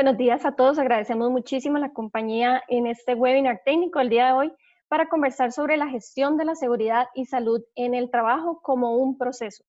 Buenos días a todos, agradecemos muchísimo la compañía en este webinar técnico el día de hoy para conversar sobre la gestión de la seguridad y salud en el trabajo como un proceso.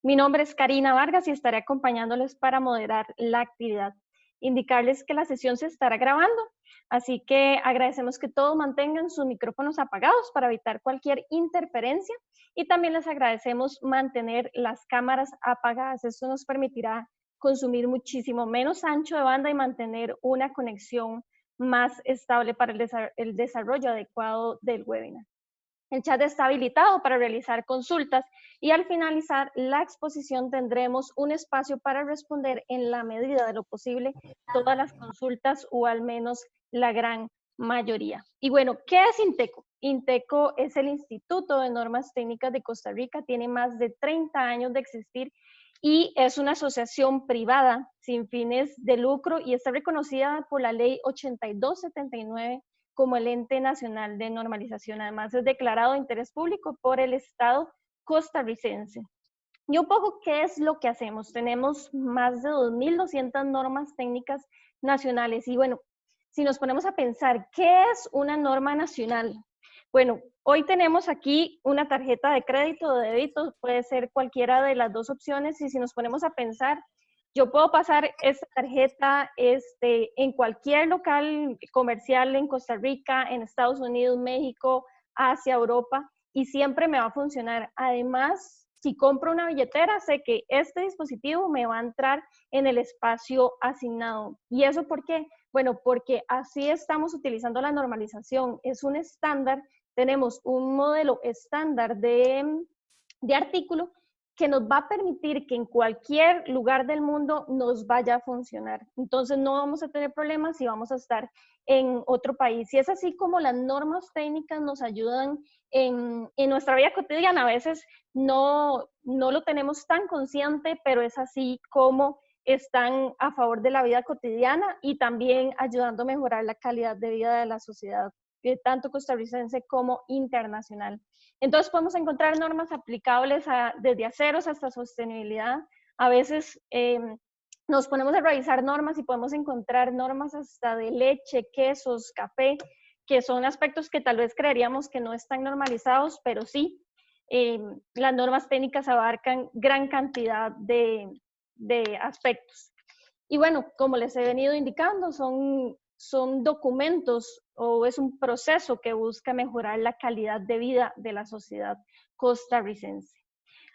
Mi nombre es Karina Vargas y estaré acompañándoles para moderar la actividad. Indicarles que la sesión se estará grabando, así que agradecemos que todos mantengan sus micrófonos apagados para evitar cualquier interferencia y también les agradecemos mantener las cámaras apagadas. Esto nos permitirá consumir muchísimo menos ancho de banda y mantener una conexión más estable para el desarrollo adecuado del webinar. El chat está habilitado para realizar consultas y al finalizar la exposición tendremos un espacio para responder en la medida de lo posible todas las consultas o al menos la gran mayoría. Y bueno, ¿qué es INTECO? INTECO es el Instituto de Normas Técnicas de Costa Rica, tiene más de 30 años de existir y es una asociación privada sin fines de lucro y está reconocida por la ley 8279 como el ente nacional de normalización. Además es declarado de interés público por el Estado costarricense. Y un poco, ¿qué es lo que hacemos? Tenemos más de 2.200 normas técnicas nacionales. Y bueno, si nos ponemos a pensar, ¿qué es una norma nacional? Bueno, hoy tenemos aquí una tarjeta de crédito o de débito, puede ser cualquiera de las dos opciones, y si nos ponemos a pensar, yo puedo pasar esta tarjeta en cualquier local comercial en Costa Rica, en Estados Unidos, México, Asia, Europa, y siempre me va a funcionar. Además, si compro una billetera, sé que este dispositivo me va a entrar en el espacio asignado. ¿Y eso por qué? Bueno, porque así estamos utilizando la normalización. Es un estándar, tenemos un modelo estándar de artículo que nos va a permitir que en cualquier lugar del mundo nos vaya a funcionar. Entonces no vamos a tener problemas si vamos a estar en otro país. Y es así como las normas técnicas nos ayudan en nuestra vida cotidiana. A veces no lo tenemos tan consciente, pero es así como están a favor de la vida cotidiana y también ayudando a mejorar la calidad de vida de la sociedad, tanto costarricense como internacional. Entonces podemos encontrar normas aplicables desde aceros hasta sostenibilidad. A veces nos ponemos a revisar normas y podemos encontrar normas hasta de leche, quesos, café, que son aspectos que tal vez creeríamos que no están normalizados, pero sí. Las normas técnicas abarcan gran cantidad de aspectos. Y bueno, como les he venido indicando, son documentos o es un proceso que busca mejorar la calidad de vida de la sociedad costarricense.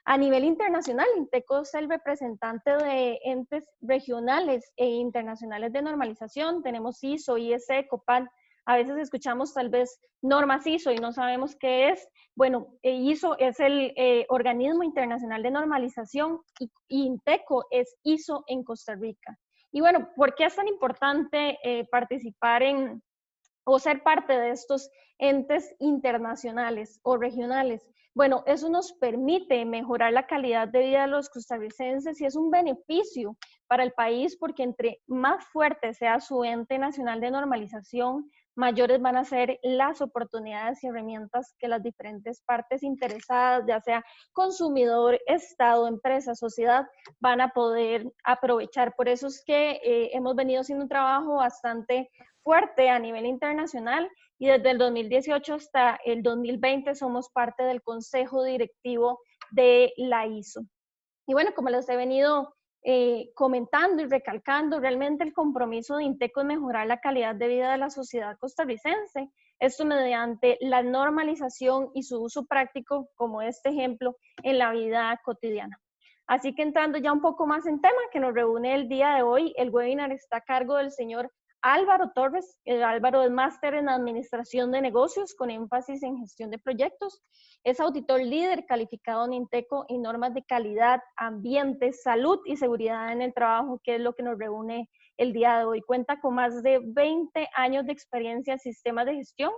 A nivel internacional, INTECO es el representante de entes regionales e internacionales de normalización. Tenemos ISO, IEC, COPAN. A veces escuchamos tal vez normas ISO y no sabemos qué es. Bueno, ISO es el organismo internacional de normalización y INTECO es ISO en Costa Rica. Y bueno, ¿por qué es tan importante participar o ser parte de estos entes internacionales o regionales? Bueno, eso nos permite mejorar la calidad de vida de los costarricenses y es un beneficio para el país porque entre más fuerte sea su ente nacional de normalización, mayores van a ser las oportunidades y herramientas que las diferentes partes interesadas, ya sea consumidor, Estado, empresa, sociedad, van a poder aprovechar. Por eso es que hemos venido haciendo un trabajo bastante fuerte a nivel internacional y desde el 2018 hasta el 2020 somos parte del consejo directivo de la ISO. Y bueno, como les he venido comentando y recalcando, realmente el compromiso de INTECO es mejorar la calidad de vida de la sociedad costarricense, esto mediante la normalización y su uso práctico, como este ejemplo, en la vida cotidiana. Así que entrando ya un poco más en tema que nos reúne el día de hoy, el webinar está a cargo del señor Álvaro Torres. Álvaro es máster en Administración de Negocios con énfasis en Gestión de Proyectos. Es auditor líder calificado en INTECO en normas de calidad, ambiente, salud y seguridad en el trabajo, que es lo que nos reúne el día de hoy. Cuenta con más de 20 años de experiencia en sistemas de gestión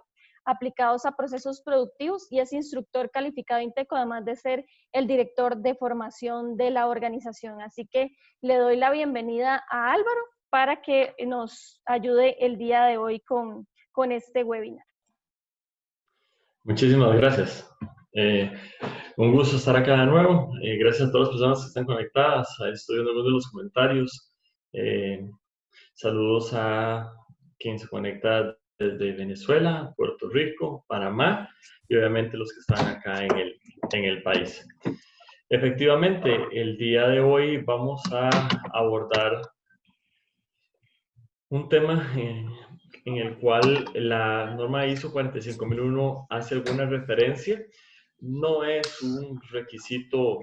aplicados a procesos productivos y es instructor calificado INTECO, además de ser el director de formación de la organización. Así que le doy la bienvenida a Álvaro para que nos ayude el día de hoy con este webinar. Muchísimas gracias. Un gusto estar acá de nuevo. Gracias a todas las personas que están conectadas. Ahí estoy viendo algunos de los comentarios. Saludos a quien se conecta desde Venezuela, Puerto Rico, Panamá y obviamente los que están acá en el país. Efectivamente, el día de hoy vamos a abordar un tema en el cual la norma ISO 45001 hace alguna referencia. No es un requisito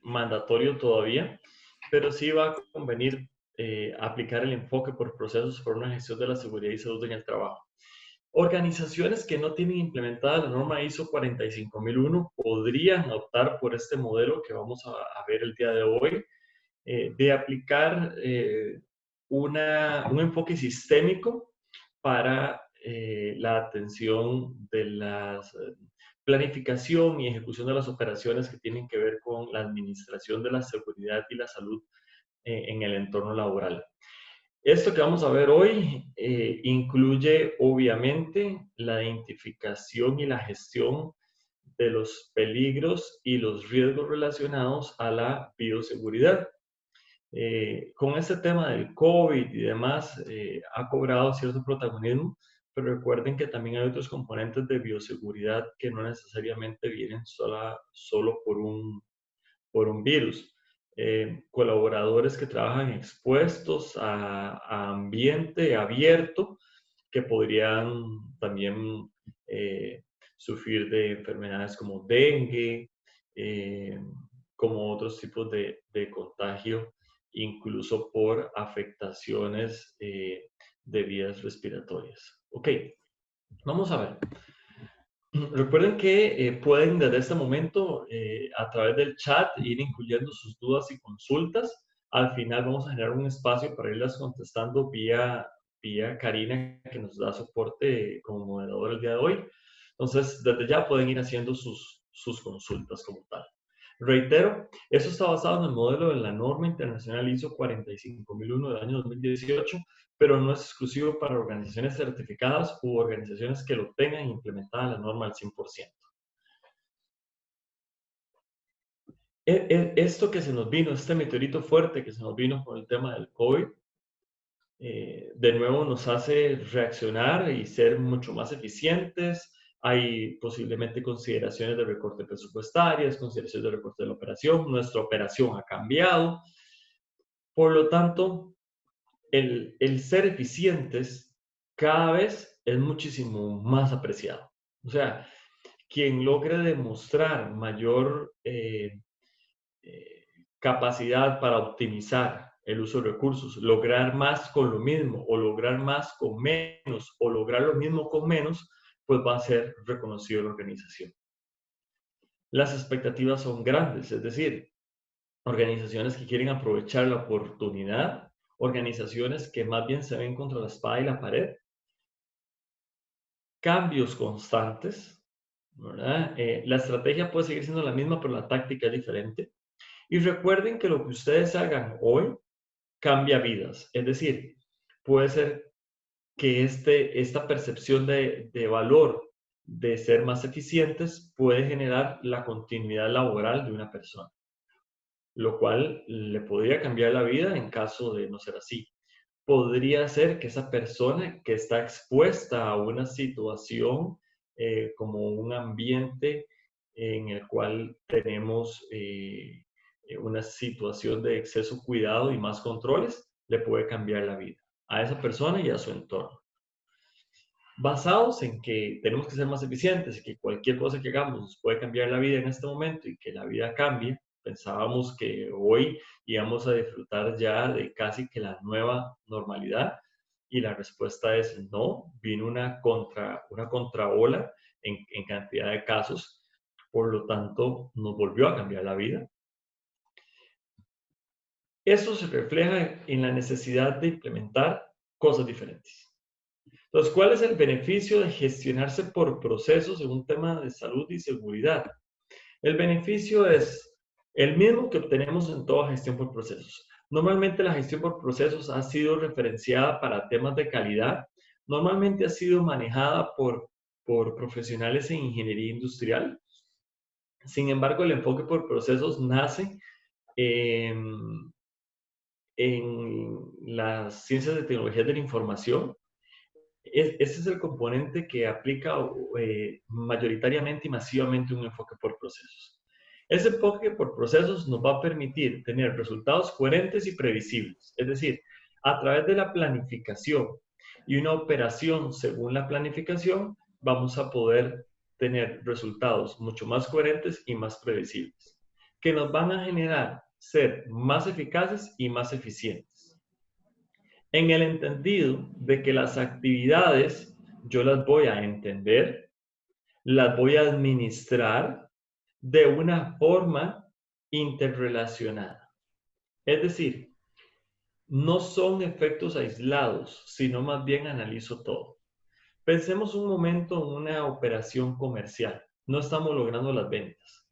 mandatorio todavía, pero sí va a convenir aplicar el enfoque por procesos por una gestión de la seguridad y salud en el trabajo. Organizaciones que no tienen implementada la norma ISO 45001 podrían optar por este modelo que vamos a ver el día de hoy, de aplicar un enfoque sistémico para la atención de la planificación y ejecución de las operaciones que tienen que ver con la administración de la seguridad y la salud en el entorno laboral. Esto que vamos a ver hoy incluye obviamente la identificación y la gestión de los peligros y los riesgos relacionados a la bioseguridad. Con este tema del COVID y demás, ha cobrado cierto protagonismo, pero recuerden que también hay otros componentes de bioseguridad que no necesariamente vienen solo por un virus. Colaboradores que trabajan expuestos a ambiente abierto, que podrían también sufrir de enfermedades como dengue, como otros tipos de contagio, incluso por afectaciones de vías respiratorias. Ok, vamos a ver. Recuerden que pueden desde este momento, a través del chat, ir incluyendo sus dudas y consultas. Al final vamos a generar un espacio para irlas contestando vía Karina, que nos da soporte como moderador el día de hoy. Entonces, desde ya pueden ir haciendo sus consultas como tal. Reitero, eso está basado en el modelo de la norma internacional ISO 45001 del año 2018, pero no es exclusivo para organizaciones certificadas u organizaciones que lo tengan implementada la norma al 100%. Esto que se nos vino, este meteorito fuerte que se nos vino con el tema del COVID, de nuevo nos hace reaccionar y ser mucho más eficientes. Hay posiblemente consideraciones de recorte presupuestarias, consideraciones de recorte de la operación. Nuestra operación ha cambiado. Por lo tanto, el ser eficientes cada vez es muchísimo más apreciado. O sea, quien logre demostrar mayor capacidad para optimizar el uso de recursos, lograr más con lo mismo o lograr más con menos o lograr lo mismo con menos, pues va a ser reconocido en la organización. Las expectativas son grandes, es decir, organizaciones que quieren aprovechar la oportunidad, organizaciones que más bien se ven contra la espada y la pared, cambios constantes, ¿verdad? La estrategia puede seguir siendo la misma, pero la táctica es diferente. Y recuerden que lo que ustedes hagan hoy cambia vidas. Es decir, puede ser que esta percepción de valor de ser más eficientes puede generar la continuidad laboral de una persona, lo cual le podría cambiar la vida en caso de no ser así. Podría ser que esa persona que está expuesta a una situación como un ambiente en el cual tenemos una situación de exceso cuidado y más controles, le puede cambiar la vida a esa persona y a su entorno. Basados en que tenemos que ser más eficientes y que cualquier cosa que hagamos nos puede cambiar la vida en este momento y que la vida cambie, pensábamos que hoy íbamos a disfrutar ya de casi que la nueva normalidad, y la respuesta es no. Vino una contraola en cantidad de casos, por lo tanto nos volvió a cambiar la vida. Eso se refleja en la necesidad de implementar cosas diferentes. Entonces, ¿cuál es el beneficio de gestionarse por procesos en un tema de salud y seguridad? El beneficio es el mismo que obtenemos en toda gestión por procesos. Normalmente la gestión por procesos ha sido referenciada para temas de calidad. Normalmente ha sido manejada por profesionales en ingeniería industrial. Sin embargo, el enfoque por procesos nace en las ciencias de tecnologías de la información, ese es el componente que aplica mayoritariamente y masivamente un enfoque por procesos. Ese enfoque por procesos nos va a permitir tener resultados coherentes y previsibles. Es decir, a través de la planificación y una operación según la planificación, vamos a poder tener resultados mucho más coherentes y más previsibles, que nos van a generar ser más eficaces y más eficientes. En el entendido de que las actividades yo las voy a entender, las voy a administrar de una forma interrelacionada. Es decir, no son efectos aislados, sino más bien analizo todo. Pensemos un momento en una operación comercial. No estamos logrando las ventas.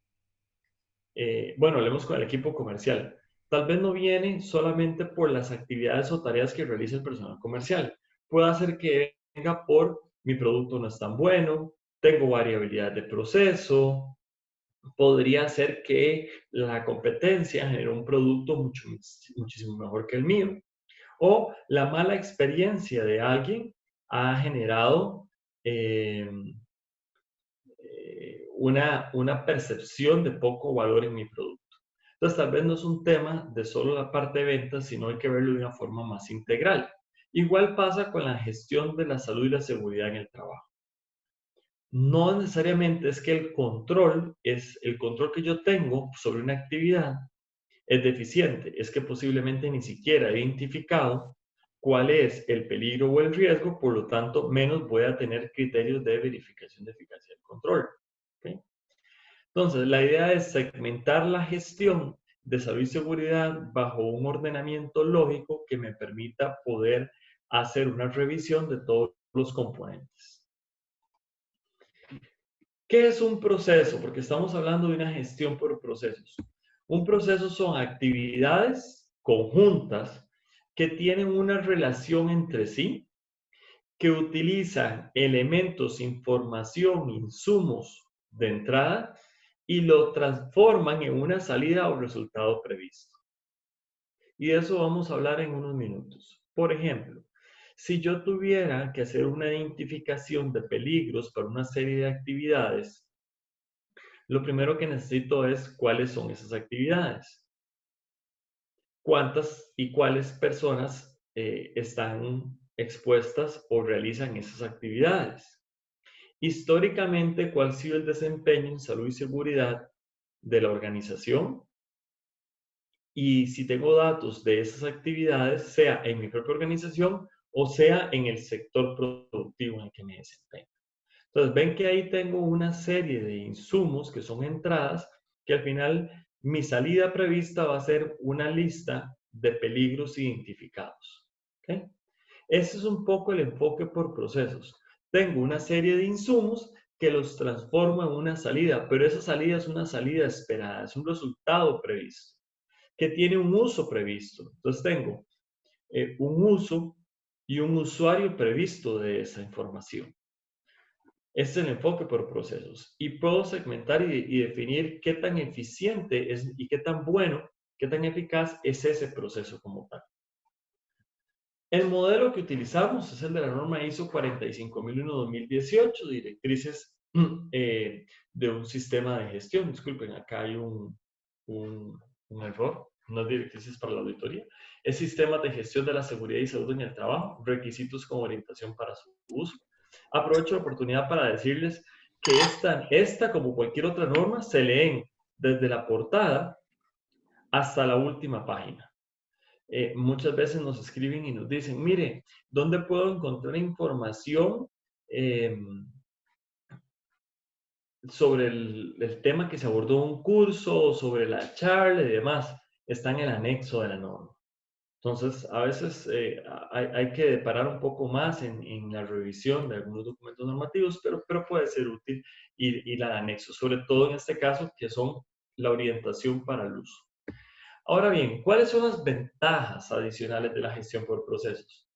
Bueno, hablemos con el equipo comercial. Tal vez no viene solamente por las actividades o tareas que realiza el personal comercial. Puede ser que venga por mi producto no es tan bueno, tengo variabilidad de proceso, podría ser que la competencia genere un producto muchísimo mejor que el mío, o la mala experiencia de alguien ha generado eh, una percepción de poco valor en mi producto. Entonces, tal vez no es un tema de solo la parte de ventas, sino hay que verlo de una forma más integral. Igual pasa con la gestión de la salud y la seguridad en el trabajo. No necesariamente es que el control que yo tengo sobre una actividad es deficiente, es que posiblemente ni siquiera he identificado cuál es el peligro o el riesgo, por lo tanto, menos voy a tener criterios de verificación de eficacia del control. ¿Okay? Entonces, la idea es segmentar la gestión de salud y seguridad bajo un ordenamiento lógico que me permita poder hacer una revisión de todos los componentes. ¿Qué es un proceso? Porque estamos hablando de una gestión por procesos. Un proceso son actividades conjuntas que tienen una relación entre sí, que utilizan elementos, información, insumos de entrada y lo transforman en una salida o resultado previsto. Y de eso vamos a hablar en unos minutos. Por ejemplo, si yo tuviera que hacer una identificación de peligros para una serie de actividades, lo primero que necesito es cuáles son esas actividades, cuántas y cuáles personas están expuestas o realizan esas actividades. Históricamente, ¿cuál ha sido el desempeño en salud y seguridad de la organización? Y si tengo datos de esas actividades, sea en mi propia organización o sea en el sector productivo en el que me desempeño. Entonces, ven que ahí tengo una serie de insumos que son entradas, que al final mi salida prevista va a ser una lista de peligros identificados. ¿Okay? Ese es un poco el enfoque por procesos. Tengo una serie de insumos que los transformo en una salida, pero esa salida es una salida esperada, es un resultado previsto, que tiene un uso previsto. Entonces tengo un uso y un usuario previsto de esa información. Este es el enfoque por procesos. Y puedo segmentar y definir qué tan eficiente es y qué tan bueno, qué tan eficaz es ese proceso como tal. El modelo que utilizamos es el de la norma ISO 45001-2018, directrices de un sistema de gestión. Disculpen, acá hay un error, unas directrices para la auditoría. Es sistemas de gestión de la seguridad y salud en el trabajo, requisitos con orientación para su uso. Aprovecho la oportunidad para decirles que esta, como cualquier otra norma, se leen desde la portada hasta la última página. Muchas veces nos escriben y nos dicen, mire, ¿dónde puedo encontrar información sobre el tema que se abordó en un curso, sobre la charla y demás? Está en el anexo de la norma. Entonces, a veces hay que parar un poco más en la revisión de algunos documentos normativos, pero puede ser útil ir al anexo, sobre todo en este caso, que son la orientación para el uso. Ahora bien, ¿cuáles son las ventajas adicionales de la gestión por procesos?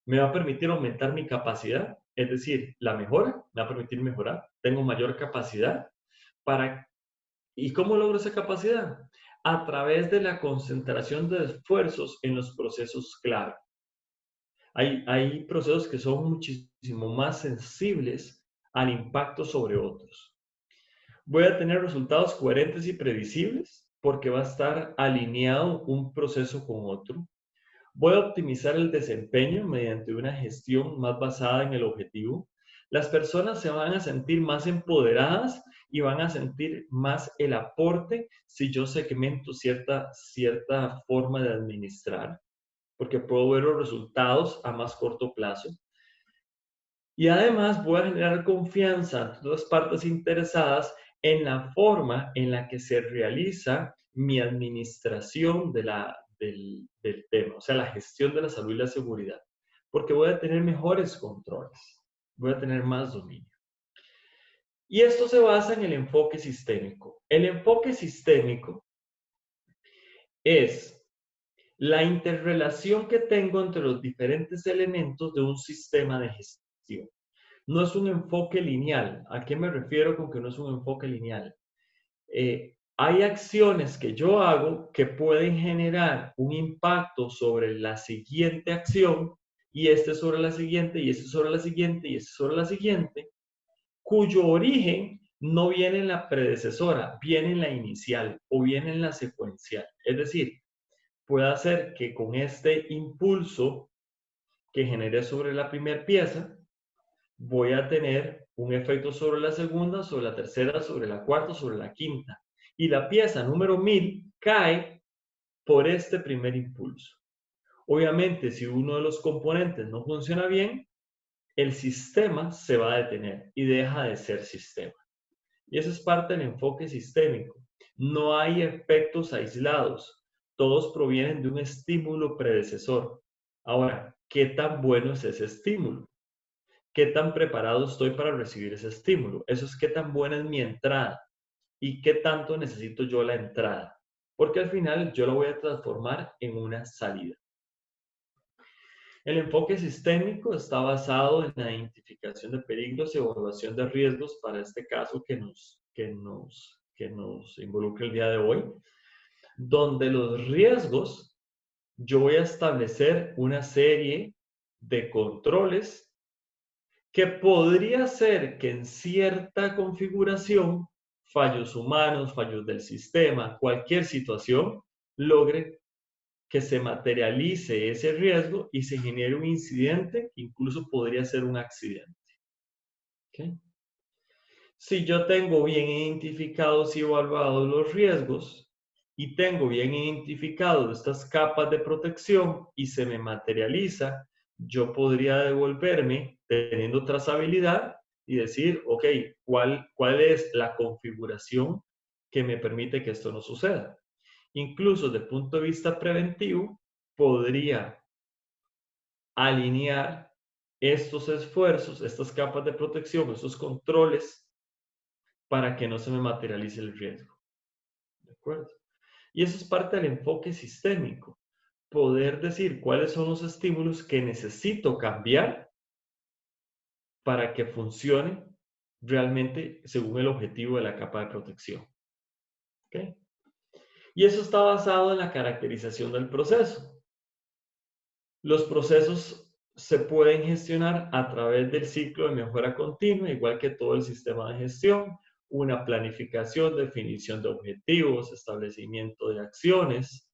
Me va a permitir aumentar mi capacidad, es decir, la mejora, me va a permitir mejorar, tengo mayor capacidad para... ¿Y cómo logro esa capacidad? a través de la concentración de esfuerzos en los procesos clave. Hay procesos que son muchísimo más sensibles al impacto sobre otros. Voy a tener resultados coherentes y previsibles porque va a estar alineado un proceso con otro. Voy a optimizar el desempeño mediante una gestión más basada en el objetivo. Las personas se van a sentir más empoderadas y van a sentir más el aporte si yo segmento cierta forma de administrar, porque puedo ver los resultados a más corto plazo. Y además voy a generar confianza entre todas las partes interesadas en la forma en la que se realiza mi administración del tema, o sea, la gestión de la salud y la seguridad, porque voy a tener mejores controles, voy a tener más dominio. Y esto se basa en el enfoque sistémico. El enfoque sistémico es la interrelación que tengo entre los diferentes elementos de un sistema de gestión. No es un enfoque lineal. ¿A qué me refiero con que no es un enfoque lineal? Hay acciones que yo hago que pueden generar un impacto sobre la siguiente acción, y este sobre la siguiente, y este sobre la siguiente, y este sobre la siguiente, cuyo origen no viene en la predecesora, viene en la inicial o viene en la secuencial. Es decir, puede hacer que con este impulso que generé sobre la primera pieza, voy a tener un efecto sobre la segunda, sobre la tercera, sobre la cuarta, sobre la quinta. Y la pieza número 1000 cae por este primer impulso. Obviamente, si uno de los componentes no funciona bien, el sistema se va a detener y deja de ser sistema. Y eso es parte del enfoque sistémico. No hay efectos aislados. Todos provienen de un estímulo predecesor. Ahora, ¿qué tan bueno es ese estímulo? ¿Qué tan preparado estoy para recibir ese estímulo? Eso es qué tan buena es mi entrada y qué tanto necesito yo la entrada. Porque al final yo la voy a transformar en una salida. El enfoque sistémico está basado en la identificación de peligros y evaluación de riesgos para este caso que nos involucra el día de hoy, donde los riesgos, yo voy a establecer una serie de controles que podría ser que en cierta configuración, fallos humanos, fallos del sistema, cualquier situación, logre que se materialice ese riesgo y se genere un incidente que incluso podría ser un accidente. ¿Okay? Si yo tengo bien identificados y evaluados los riesgos y tengo bien identificados estas capas de protección y se me materializa, yo podría devolverme teniendo trazabilidad y decir, ok, ¿cuál es la configuración que me permite que esto no suceda? Incluso desde el punto de vista preventivo, podría alinear estos esfuerzos, estas capas de protección, estos controles, para que no se me materialice el riesgo. ¿De acuerdo? Y eso es parte del enfoque sistémico. Poder decir cuáles son los estímulos que necesito cambiar para que funcione realmente según el objetivo de la capa de protección. ¿Okay? Y eso está basado en la caracterización del proceso. Los procesos se pueden gestionar a través del ciclo de mejora continua, igual que todo el sistema de gestión, una planificación, definición de objetivos, establecimiento de acciones,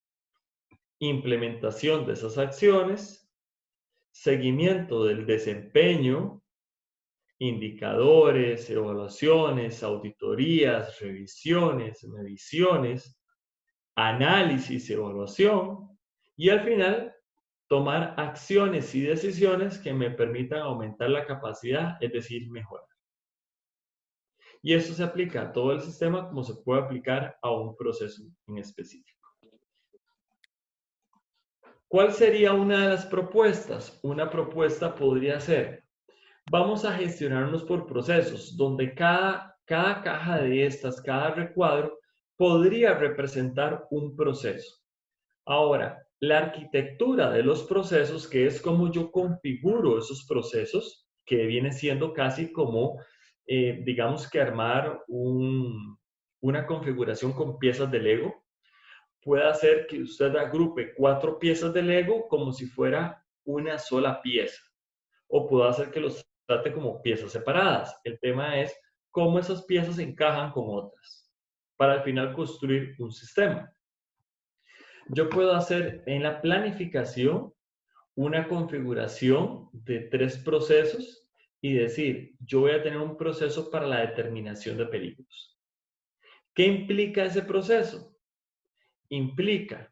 implementación de esas acciones, seguimiento del desempeño, indicadores, evaluaciones, auditorías, revisiones, mediciones, análisis, evaluación y al final tomar acciones y decisiones que me permitan aumentar la capacidad, es decir, mejorar. Y esto se aplica a todo el sistema como se puede aplicar a un proceso en específico. ¿Cuál sería una de las propuestas? Una propuesta podría ser, vamos a gestionarnos por procesos, donde cada caja de estas, cada recuadro, podría representar un proceso. Ahora, la arquitectura de los procesos, que es como yo configuro esos procesos, que viene siendo casi como, digamos que armar una configuración con piezas de Lego, puede hacer que usted agrupe 4 piezas de Lego como si fuera una sola pieza. O puede hacer que los trate como piezas separadas. El tema es cómo esas piezas encajan con otras para al final construir un sistema. Yo puedo hacer en la planificación una configuración de 3 procesos y decir, yo voy a tener un proceso para la determinación de peligros. ¿Qué implica ese proceso? Implica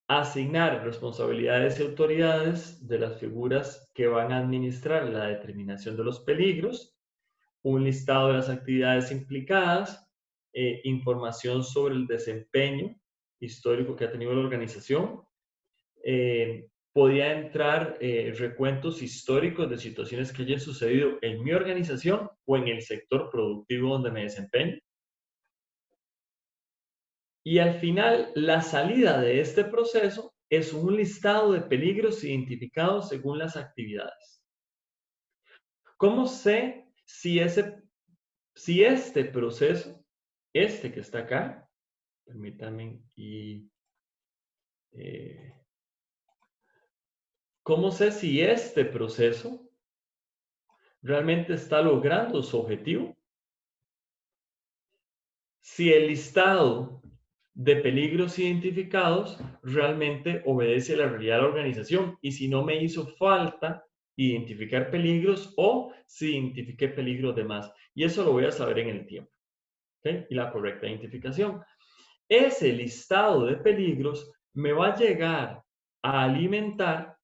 asignar responsabilidades y autoridades de las figuras que van a administrar la determinación de los peligros, un listado de las actividades implicadas, información sobre el desempeño histórico que ha tenido la organización. Podría entrar recuentos históricos de situaciones que hayan sucedido en mi organización o en el sector productivo donde me desempeño. Y al final, la salida de este proceso es un listado de peligros identificados según las actividades. ¿Cómo sé si este proceso, este que está acá, permítanme, ¿cómo sé si este proceso realmente está logrando su objetivo? Si el listado de peligros identificados realmente obedece a la realidad de la organización y si no me hizo falta identificar peligros o si identifiqué peligros de más. Y eso lo voy a saber en el tiempo. ¿Okay? Y la correcta identificación. Ese listado de peligros me va a llegar a alimentar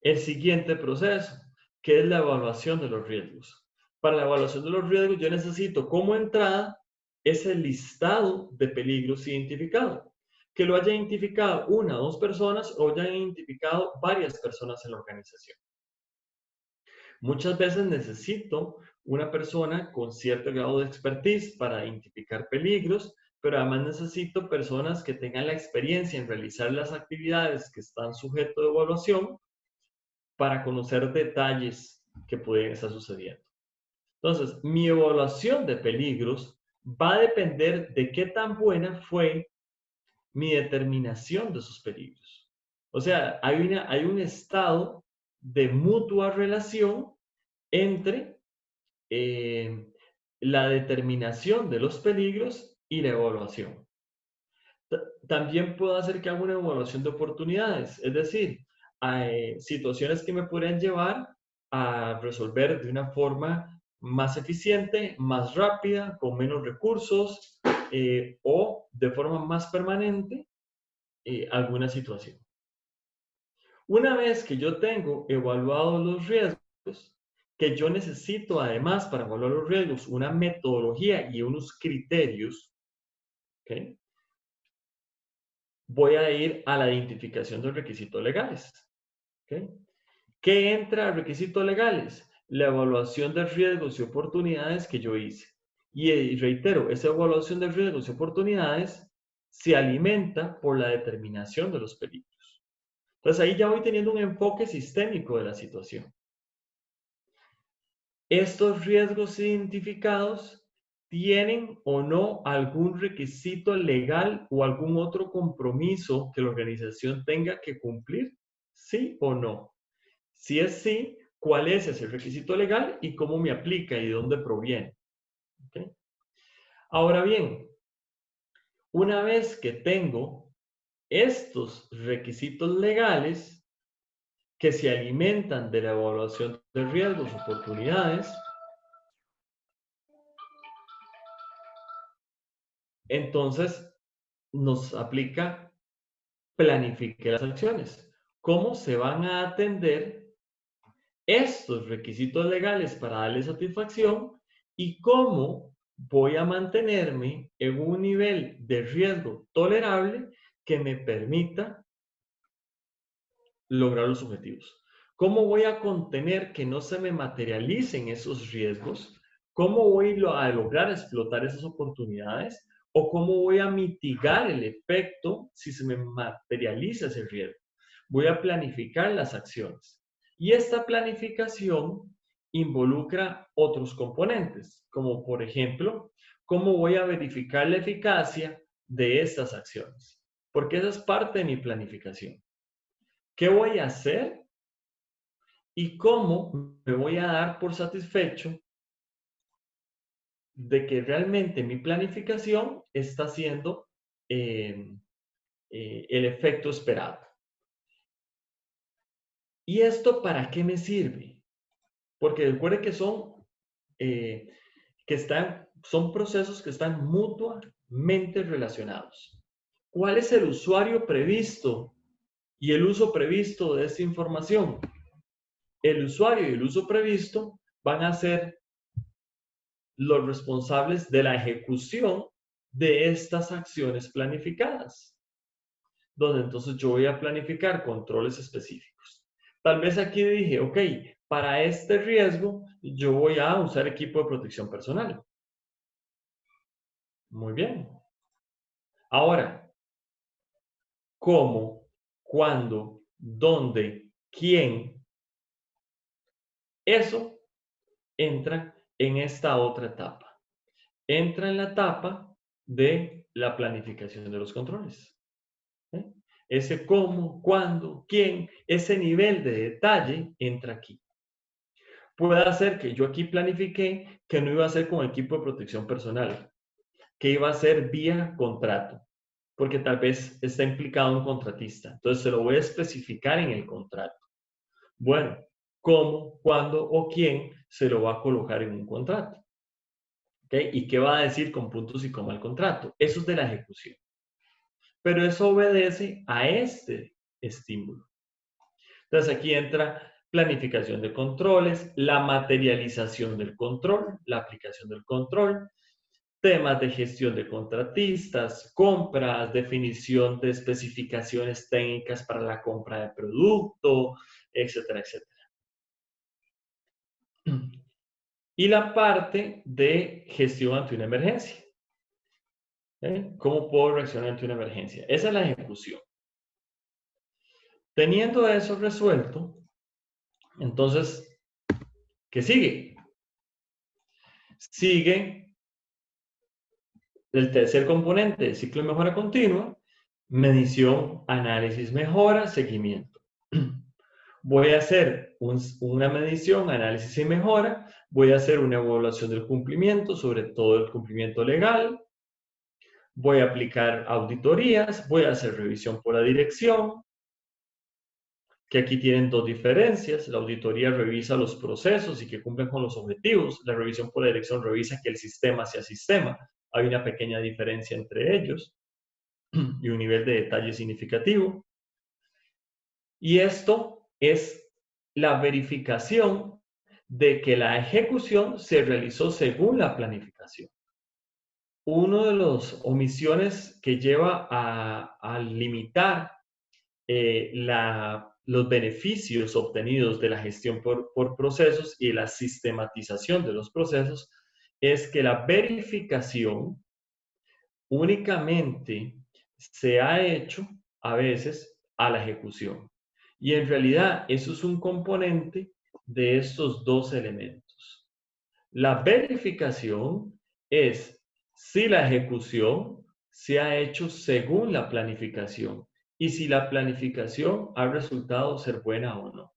el siguiente proceso, que es la evaluación de los riesgos. Para la evaluación de los riesgos yo necesito como entrada ese listado de peligros identificado, que lo haya identificado una o 2 personas o hayan identificado varias personas en la organización. Muchas veces necesito una persona con cierto grado de expertise para identificar peligros, pero además necesito personas que tengan la experiencia en realizar las actividades que están sujeto de evaluación para conocer detalles que pueden estar sucediendo. Entonces, mi evaluación de peligros va a depender de qué tan buena fue mi determinación de esos peligros. O sea, hay un estado de mutua relación entre la determinación de los peligros y la evaluación. También puedo hacer que haga una evaluación de oportunidades, es decir, hay situaciones que me podrían llevar a resolver de una forma más eficiente, más rápida, con menos recursos o de forma más permanente alguna situación. Una vez que yo tengo evaluados los riesgos, que yo necesito además para evaluar los riesgos una metodología y unos criterios, ¿okay? Voy a ir a la identificación de requisitos legales. ¿Okay? ¿Qué entra a requisitos legales? La evaluación de riesgos y oportunidades que yo hice. Y reitero, esa evaluación de riesgos y oportunidades se alimenta por la determinación de los peligros. Entonces ahí ya voy teniendo un enfoque sistémico de la situación. Estos riesgos identificados tienen o no algún requisito legal o algún otro compromiso que la organización tenga que cumplir, ¿sí o no? Si es sí, ¿cuál es ese requisito legal y cómo me aplica y de dónde proviene? ¿Okay? Ahora bien, una vez que tengo estos requisitos legales que se alimentan de la evaluación de riesgos, oportunidades, entonces nos aplica planifique las acciones. ¿Cómo se van a atender estos requisitos legales para darle satisfacción y cómo voy a mantenerme en un nivel de riesgo tolerable que me permita lograr los objetivos? ¿Cómo voy a contener que no se me materialicen esos riesgos? ¿Cómo voy a lograr explotar esas oportunidades? ¿O cómo voy a mitigar el efecto si se me materializa ese riesgo? Voy a planificar las acciones. Y esta planificación involucra otros componentes, como por ejemplo, cómo voy a verificar la eficacia de estas acciones, porque esa es parte de mi planificación. ¿Qué voy a hacer? ¿Y cómo me voy a dar por satisfecho de que realmente mi planificación está haciendo el efecto esperado? ¿Y esto para qué me sirve? Porque recuerde que son procesos que están mutuamente relacionados. ¿Cuál es el usuario previsto y el uso previsto de esta información? El usuario y el uso previsto van a ser los responsables de la ejecución de estas acciones planificadas, donde entonces yo voy a planificar controles específicos. Tal vez aquí dije, ok, para este riesgo yo voy a usar equipo de protección personal. Muy bien. Ahora, ¿cómo, cuándo, dónde, quién? Eso entra en esta otra etapa. Entra en la etapa de la planificación de los controles. Ese cómo, cuándo, quién, ese nivel de detalle entra aquí. Puede ser que yo aquí planifiqué que no iba a ser con equipo de protección personal, que iba a ser vía contrato, porque tal vez está implicado un contratista. Entonces se lo voy a especificar en el contrato. Bueno, ¿cómo, cuándo o quién se lo va a colocar en un contrato? ¿Okay? ¿Y qué va a decir con puntos y coma el contrato? Eso es de la ejecución. Pero eso obedece a este estímulo. Entonces aquí entra planificación de controles, la materialización del control, la aplicación del control, temas de gestión de contratistas, compras, definición de especificaciones técnicas para la compra de producto, etcétera, etcétera. Y la parte de gestión ante una emergencia. ¿Cómo puedo reaccionar ante una emergencia? Esa es la ejecución. Teniendo eso resuelto, entonces, ¿qué sigue? Sigue el tercer componente del ciclo de mejora continua, medición, análisis, mejora, seguimiento. Voy a hacer una medición, análisis y mejora. Voy a hacer una evaluación del cumplimiento, sobre todo el cumplimiento legal. Voy a aplicar auditorías. Voy a hacer revisión por la dirección, que aquí tienen dos diferencias. La auditoría revisa los procesos y que cumplen con los objetivos. La revisión por la dirección revisa que el sistema sea sistema. Hay una pequeña diferencia entre ellos y un nivel de detalle significativo. Y esto es la verificación de que la ejecución se realizó según la planificación. Una de las omisiones que lleva a limitar los beneficios obtenidos de la gestión por procesos y la sistematización de los procesos es que la verificación únicamente se ha hecho a veces a la ejecución. Y en realidad eso es un componente de estos dos elementos. La verificación es si la ejecución se ha hecho según la planificación y si la planificación ha resultado ser buena o no.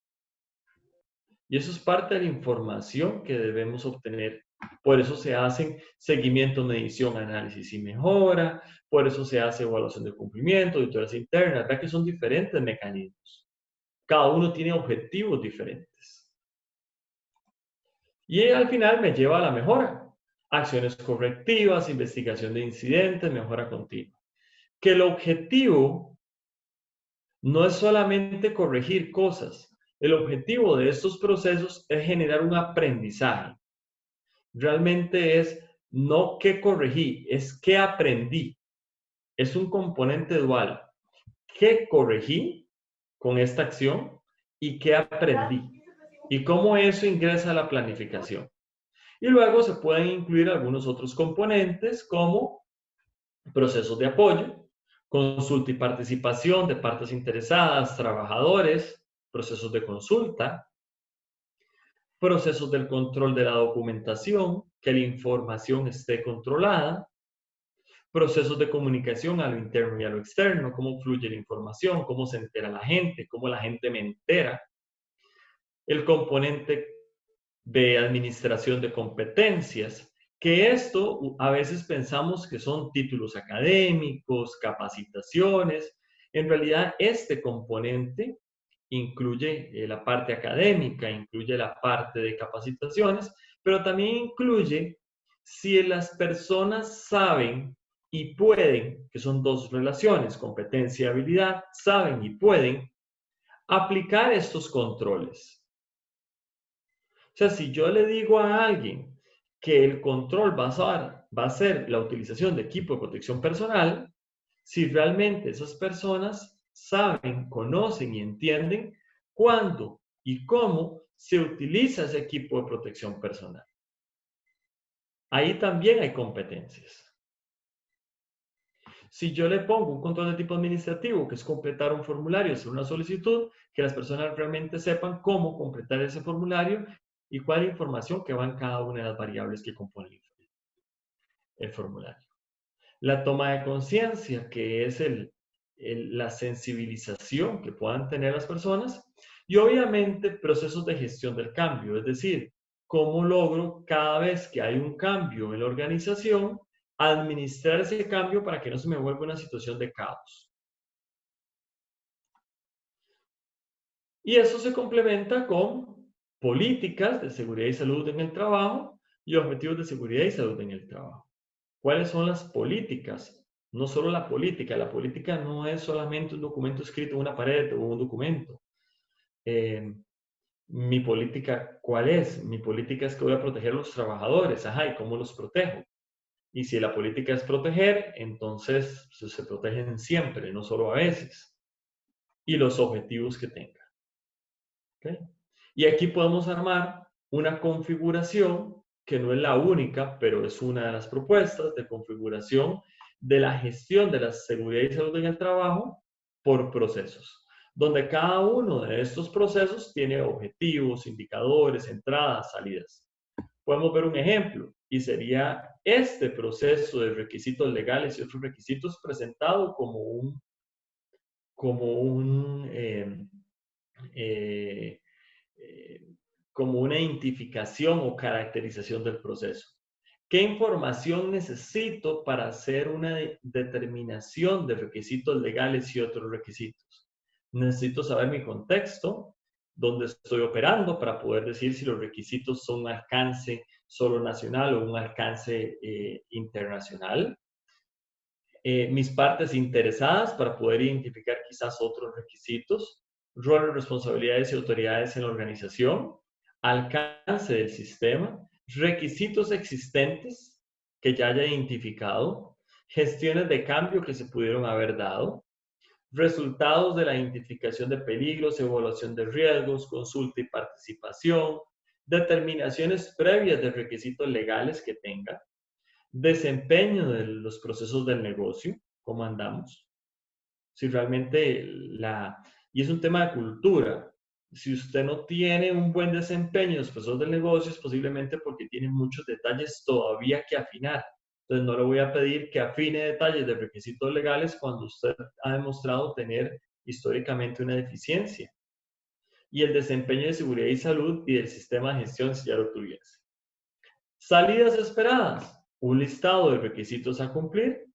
Y eso es parte de la información que debemos obtener. Por eso se hacen seguimiento, medición, análisis y mejora. Por eso se hace evaluación de cumplimiento, auditorías internas. ¿Verdad que son diferentes mecanismos? Cada uno tiene objetivos diferentes. Y al final me lleva a la mejora. Acciones correctivas, investigación de incidentes, mejora continua. Que el objetivo no es solamente corregir cosas. El objetivo de estos procesos es generar un aprendizaje. Realmente es no qué corregí, es qué aprendí. Es un componente dual. ¿Qué corregí con esta acción y qué aprendí? Y cómo eso ingresa a la planificación. Y luego se pueden incluir algunos otros componentes como procesos de apoyo, consulta y participación de partes interesadas, trabajadores, procesos de consulta, procesos del control de la documentación, que la información esté controlada, procesos de comunicación a lo interno y a lo externo, cómo fluye la información, cómo se entera la gente, cómo la gente me entera. El componente de administración de competencias, que esto a veces pensamos que son títulos académicos, capacitaciones. En realidad, este componente incluye la parte académica, incluye la parte de capacitaciones, pero también incluye si las personas saben y pueden, que son dos relaciones, competencia y habilidad, saben y pueden aplicar estos controles. O sea, si yo le digo a alguien que el control va a ser la utilización de equipo de protección personal, si realmente esas personas saben, conocen y entienden cuándo y cómo se utiliza ese equipo de protección personal. Ahí también hay competencias. Si yo le pongo un control de tipo administrativo, que es completar un formulario, hacer una solicitud, que las personas realmente sepan cómo completar ese formulario y cuál es la información que va en cada una de las variables que componen el formulario. La toma de conciencia, que es la sensibilización que puedan tener las personas, y obviamente procesos de gestión del cambio, es decir, cómo logro cada vez que hay un cambio en la organización, administrar ese cambio para que no se me vuelva una situación de caos. Y eso se complementa con políticas de seguridad y salud en el trabajo y objetivos de seguridad y salud en el trabajo. ¿Cuáles son las políticas? No solo la política no es solamente un documento escrito en una pared o un documento. Mi política, ¿cuál es? Mi política es que voy a proteger a los trabajadores. Ajá, ¿y cómo los protejo? Y si la política es proteger, entonces se protegen siempre, no solo a veces. Y los objetivos que tenga. ¿Okay? Y aquí podemos armar una configuración que no es la única, pero es una de las propuestas de configuración de la gestión de la seguridad y salud en el trabajo por procesos, donde cada uno de estos procesos tiene objetivos, indicadores, entradas, salidas. Podemos ver un ejemplo y sería este proceso de requisitos legales y otros requisitos presentado como como una identificación o caracterización del proceso. ¿Qué información necesito para hacer una determinación de requisitos legales y otros requisitos? Necesito saber mi contexto, dónde estoy operando para poder decir si los requisitos son un alcance solo nacional o un alcance internacional. Mis partes interesadas para poder identificar quizás otros requisitos, roles, responsabilidades y autoridades en la organización, alcance del sistema, requisitos existentes que ya haya identificado, gestiones de cambio que se pudieron haber dado, resultados de la identificación de peligros, evaluación de riesgos, consulta y participación, determinaciones previas de requisitos legales que tenga, desempeño de los procesos del negocio, cómo andamos, si realmente y es un tema de cultura, si usted no tiene un buen desempeño en los procesos del negocio es posiblemente porque tiene muchos detalles todavía que afinar. Entonces no le voy a pedir que afine detalles de requisitos legales cuando usted ha demostrado tener históricamente una deficiencia. Y el desempeño de seguridad y salud y del sistema de gestión si ya lo tuviese. Salidas esperadas. Un listado de requisitos a cumplir,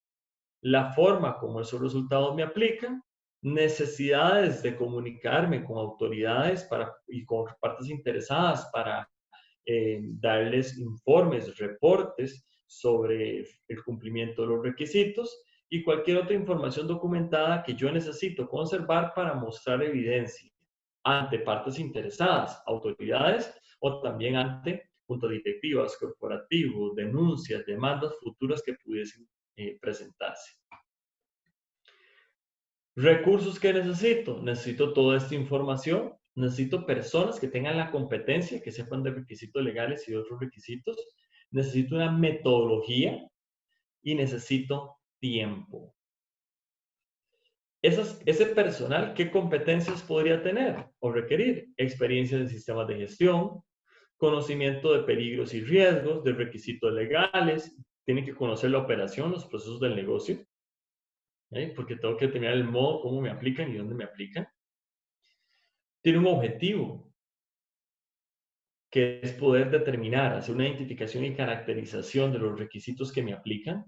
la forma como esos resultados me aplican, necesidades de comunicarme con autoridades y con partes interesadas para darles informes, reportes sobre el cumplimiento de los requisitos y cualquier otra información documentada que yo necesito conservar para mostrar evidencia ante partes interesadas, autoridades o también ante juntas directivas, corporativos, denuncias, demandas futuras que pudiesen presentarse. Recursos que necesito. Necesito toda esta información. Necesito personas que tengan la competencia, que sepan de requisitos legales y de otros requisitos. Necesito una metodología y necesito tiempo. Ese personal, ¿qué competencias podría tener o requerir? Experiencia en sistemas de gestión, conocimiento de peligros y riesgos, de requisitos legales, tiene que conocer la operación, los procesos del negocio, porque tengo que determinar el modo, cómo me aplican y dónde me aplican. Tiene un objetivo, que es poder determinar, hacer una identificación y caracterización de los requisitos que me aplican.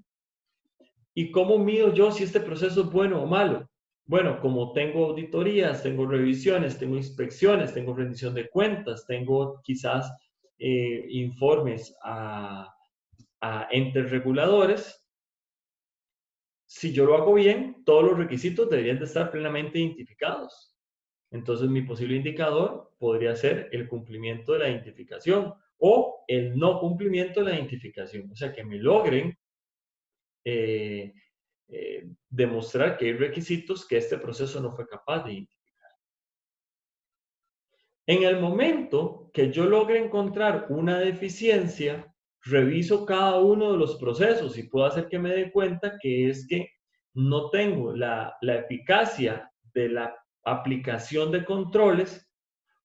¿Y cómo mido yo si este proceso es bueno o malo? Bueno, como tengo auditorías, tengo revisiones, tengo inspecciones, tengo rendición de cuentas, tengo quizás informes a entes reguladores. Si yo lo hago bien, todos los requisitos deberían de estar plenamente identificados. Entonces, mi posible indicador podría ser el cumplimiento de la identificación o el no cumplimiento de la identificación. O sea, que me logren demostrar que hay requisitos que este proceso no fue capaz de identificar. En el momento que yo logre encontrar una deficiencia, reviso cada uno de los procesos y puedo hacer que me dé cuenta que es que no tengo la eficacia de la aplicación de controles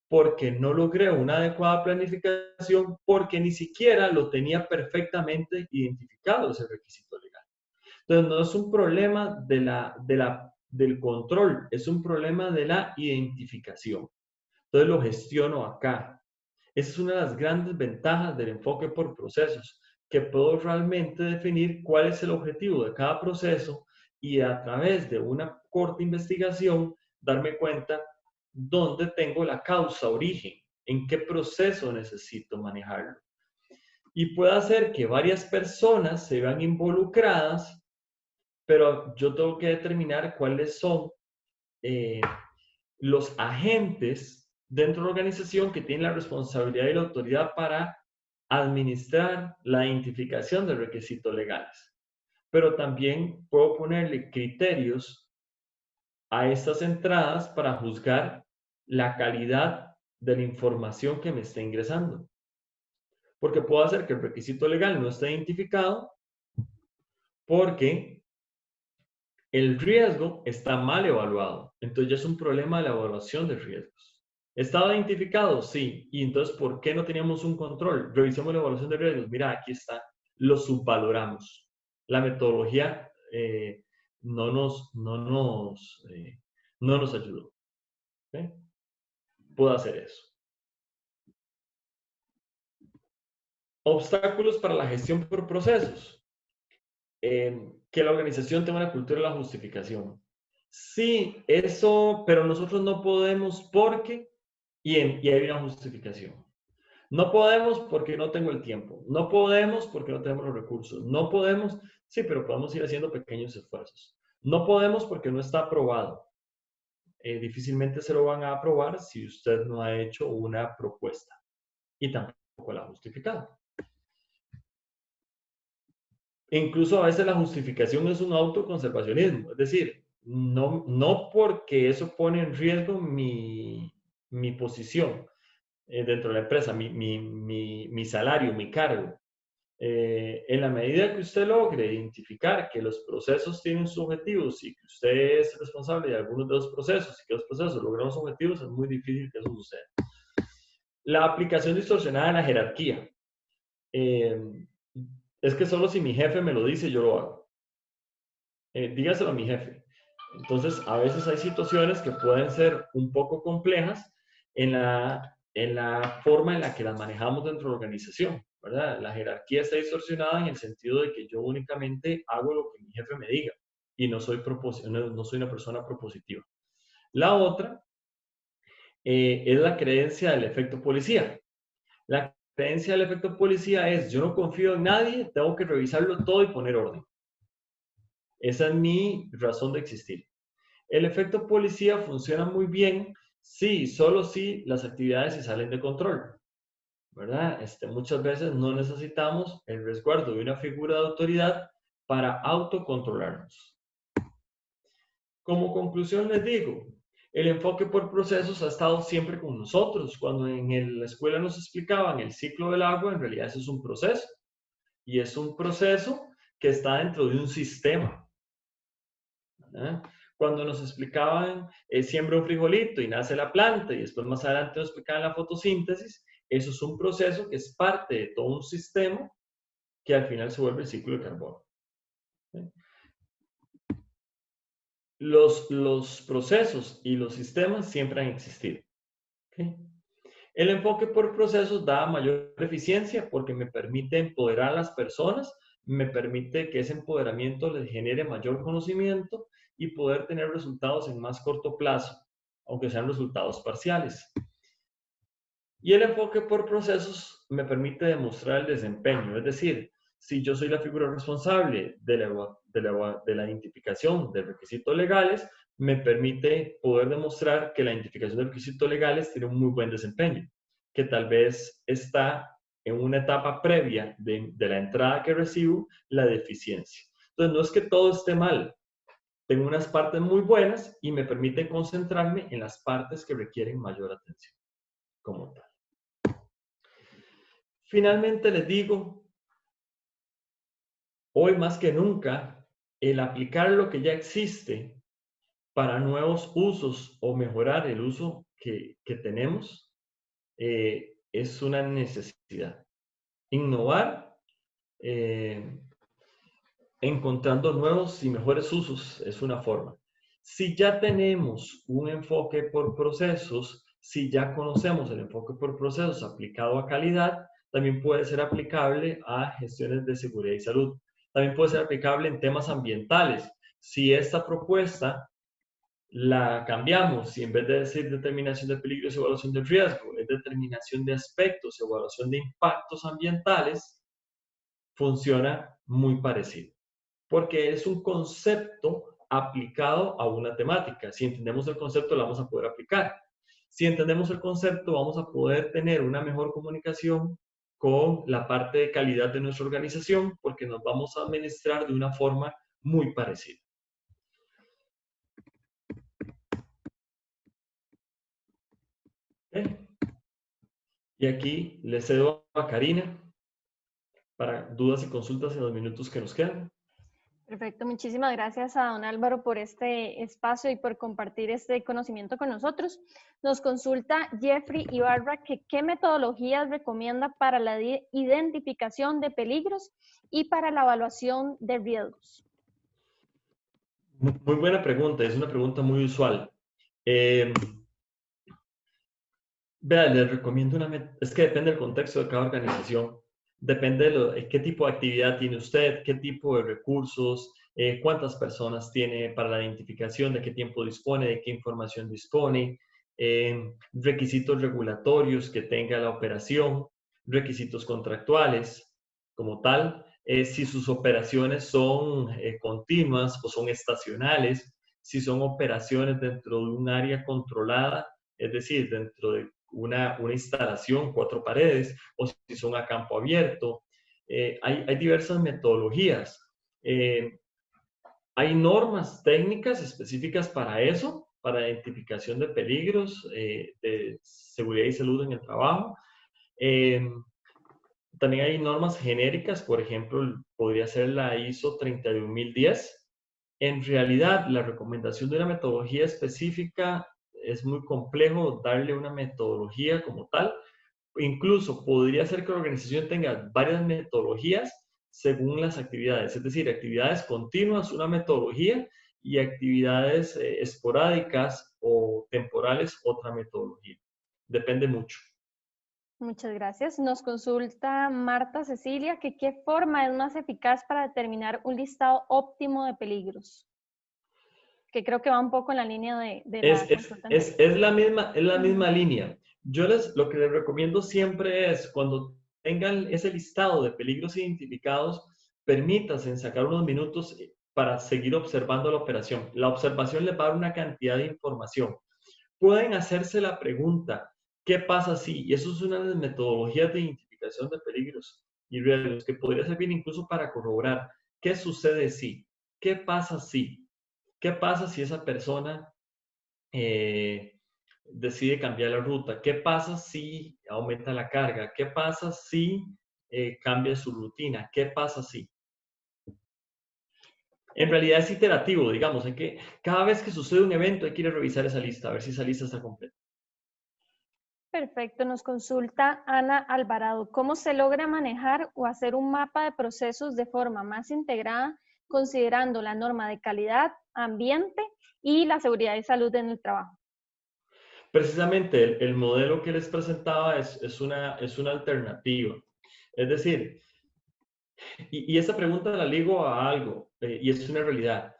porque no logré una adecuada planificación, porque ni siquiera lo tenía perfectamente identificado ese requisito legal. Entonces, no es un problema del control, es un problema de la identificación. Entonces, lo gestiono acá. Esa es una de las grandes ventajas del enfoque por procesos, que puedo realmente definir cuál es el objetivo de cada proceso y a través de una corta investigación darme cuenta dónde tengo la causa origen, en qué proceso necesito manejarlo. Y puede hacer que varias personas se vean involucradas, pero yo tengo que determinar cuáles son los agentes dentro de la organización que tienen la responsabilidad y la autoridad para administrar la identificación de requisitos legales. Pero también puedo ponerle criterios a estas entradas para juzgar la calidad de la información que me está ingresando. Porque puedo hacer que el requisito legal no esté identificado porque el riesgo está mal evaluado. Entonces ya es un problema de la evaluación de riesgos. ¿Estaba identificado? Sí. ¿Y entonces por qué no teníamos un control? Revisemos la evaluación de riesgos. Mira, aquí está. Lo subvaloramos. La metodología no nos ayudó. ¿Okay? Puedo hacer eso. Obstáculos para la gestión por procesos. Que la organización tenga una cultura de la justificación. Sí, eso, pero nosotros no podemos porque, y hay una justificación. No podemos porque no tengo el tiempo. No podemos porque no tenemos los recursos. No podemos, sí, pero podemos ir haciendo pequeños esfuerzos. No podemos porque no está aprobado. Difícilmente se lo van a aprobar si usted no ha hecho una propuesta y tampoco la ha justificado. Incluso a veces la justificación es un autoconservacionismo, es decir, no porque eso pone en riesgo mi posición dentro de la empresa, mi salario, mi cargo. En la medida que usted logre identificar que los procesos tienen sus objetivos y que usted es responsable de algunos de los procesos y que los procesos logran los objetivos, es muy difícil que eso suceda. La aplicación distorsionada de la jerarquía. Es que solo si mi jefe me lo dice, yo lo hago. Dígaselo a mi jefe. Entonces, a veces hay situaciones que pueden ser un poco complejas en la forma en la que las manejamos dentro de la organización, ¿verdad? La jerarquía está distorsionada en el sentido de que yo únicamente hago lo que mi jefe me diga y no soy una persona propositiva. La otra es la creencia del efecto policía. La creencia del efecto policía es, yo no confío en nadie, tengo que revisarlo todo y poner orden. Esa es mi razón de existir. El efecto policía funciona muy bien si, solo si las actividades se salen de control, ¿verdad? Muchas veces no necesitamos el resguardo de una figura de autoridad para autocontrolarnos. Como conclusión les digo, el enfoque por procesos ha estado siempre con nosotros. Cuando en la escuela nos explicaban el ciclo del agua, en realidad eso es un proceso. Y es un proceso que está dentro de un sistema. ¿Verdad? Cuando nos explicaban, siembra un frijolito y nace la planta, y después más adelante nos explicaban la fotosíntesis, eso es un proceso que es parte de todo un sistema que al final se vuelve el ciclo de carbono. ¿Sí? Los procesos y los sistemas siempre han existido. ¿Sí? El enfoque por procesos da mayor eficiencia porque me permite empoderar a las personas, me permite que ese empoderamiento les genere mayor conocimiento y poder tener resultados en más corto plazo, aunque sean resultados parciales. Y el enfoque por procesos me permite demostrar el desempeño, es decir, si yo soy la figura responsable de la identificación de requisitos legales, me permite poder demostrar que la identificación de requisitos legales tiene un muy buen desempeño, que tal vez está en una etapa previa de la entrada que recibo, la deficiencia. Entonces, no es que todo esté mal, tengo unas partes muy buenas y me permiten concentrarme en las partes que requieren mayor atención, como tal. Finalmente les digo, hoy más que nunca, el aplicar lo que ya existe para nuevos usos o mejorar el uso que tenemos es una necesidad. Innovar, encontrando nuevos y mejores usos es una forma. Si ya tenemos un enfoque por procesos, si ya conocemos el enfoque por procesos aplicado a calidad, también puede ser aplicable a gestiones de seguridad y salud. También puede ser aplicable en temas ambientales. Si esta propuesta la cambiamos y en vez de decir determinación de peligros y evaluación de riesgo, es determinación de aspectos, evaluación de impactos ambientales, funciona muy parecido. Porque es un concepto aplicado a una temática. Si entendemos el concepto, lo vamos a poder aplicar. Si entendemos el concepto, vamos a poder tener una mejor comunicación con la parte de calidad de nuestra organización, porque nos vamos a administrar de una forma muy parecida. ¿Okay? Y aquí le cedo a Karina para dudas y consultas en los minutos que nos quedan. Perfecto, muchísimas gracias a don Álvaro por este espacio y por compartir este conocimiento con nosotros. Nos consulta Jeffrey Ibarra que qué metodologías recomienda para la identificación de peligros y para la evaluación de riesgos. Muy buena pregunta, es una pregunta muy usual. Vea, les recomiendo es que depende del contexto de cada organización, depende de qué tipo de actividad tiene usted, qué tipo de recursos, cuántas personas tiene para la identificación, de qué tiempo dispone, de qué información dispone, requisitos regulatorios que tenga la operación, requisitos contractuales como tal, si sus operaciones son continuas o son estacionales, si son operaciones dentro de un área controlada, es decir, dentro de una instalación, 4 paredes, o si son a campo abierto. Hay diversas metodologías. Hay normas técnicas específicas para eso, para identificación de peligros de seguridad y salud en el trabajo. También hay normas genéricas, por ejemplo, podría ser la ISO 31010. En realidad, la recomendación de una metodología específica es muy complejo darle una metodología como tal. Incluso podría ser que la organización tenga varias metodologías según las actividades, es decir, actividades continuas, una metodología, y actividades esporádicas o temporales, otra metodología. Depende mucho. Muchas gracias. Nos consulta Marta Cecilia que qué forma es más eficaz para determinar un listado óptimo de peligros. Que creo que va un poco en la línea de la consulta anterior. Es la misma línea. Lo que les recomiendo siempre es, cuando tengan ese listado de peligros identificados, permítanse sacar unos minutos para seguir observando la operación. La observación les va a dar una cantidad de información. Pueden hacerse la pregunta, ¿qué pasa si? Y eso es una de las metodologías de identificación de peligros y riesgos que podría servir incluso para corroborar, ¿qué sucede si? ¿Qué pasa si? ¿Qué pasa si esa persona decide cambiar la ruta? ¿Qué pasa si aumenta la carga? ¿Qué pasa si cambia su rutina? ¿Qué pasa si? En realidad es iterativo, digamos, en que cada vez que sucede un evento hay que ir a revisar esa lista, a ver si esa lista está completa. Perfecto, nos consulta Ana Alvarado. ¿Cómo se logra manejar o hacer un mapa de procesos de forma más integrada, considerando la norma de calidad, ambiente y la seguridad y salud en el trabajo? Precisamente el modelo que les presentaba es una alternativa. Es decir, y esta pregunta la ligo a algo, y es una realidad.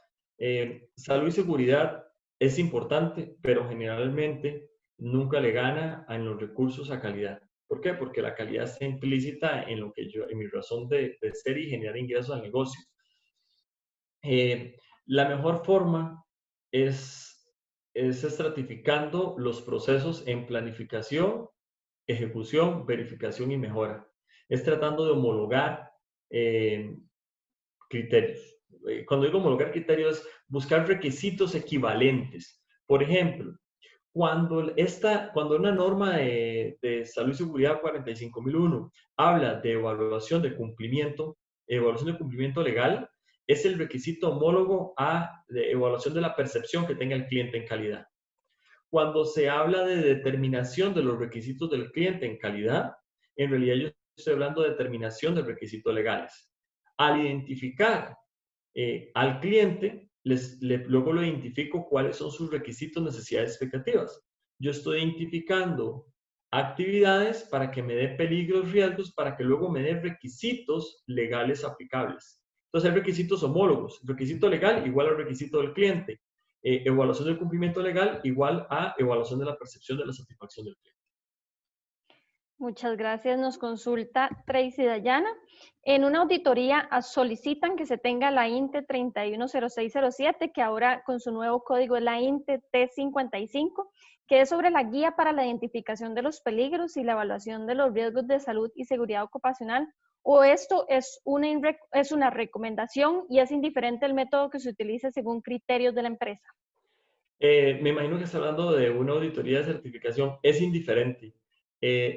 Salud y seguridad es importante, pero generalmente nunca le gana en los recursos a calidad. ¿Por qué? Porque la calidad está implícita en lo que yo, en mi razón de ser y generar ingresos al negocio. La mejor forma es estratificando los procesos en planificación, ejecución, verificación y mejora. Es tratando de homologar eh, criterios. Cuando digo homologar criterios, es buscar requisitos equivalentes. Por ejemplo, cuando una norma de salud y seguridad 45001 habla de evaluación de cumplimiento legal, es el requisito homólogo a de evaluación de la percepción que tenga el cliente en calidad. Cuando se habla de determinación de los requisitos del cliente en calidad, en realidad yo estoy hablando de determinación de requisitos legales. Al identificar al cliente, luego lo identifico cuáles son sus requisitos, necesidades, expectativas. Yo estoy identificando actividades para que me dé peligros, riesgos, para que luego me dé requisitos legales aplicables. Entonces hay requisitos homólogos. Requisito legal igual al requisito del cliente. Evaluación del cumplimiento legal igual a evaluación de la percepción de la satisfacción del cliente. Muchas gracias. Nos consulta Tracy Dayana. En una auditoría solicitan que se tenga la INTE 310607, que ahora con su nuevo código es la INTE T55, que es sobre la guía para la identificación de los peligros y la evaluación de los riesgos de salud y seguridad ocupacional. ¿O esto es una recomendación y es indiferente el método que se utilice según criterios de la empresa? Me imagino que está hablando de una auditoría de certificación. Es indiferente.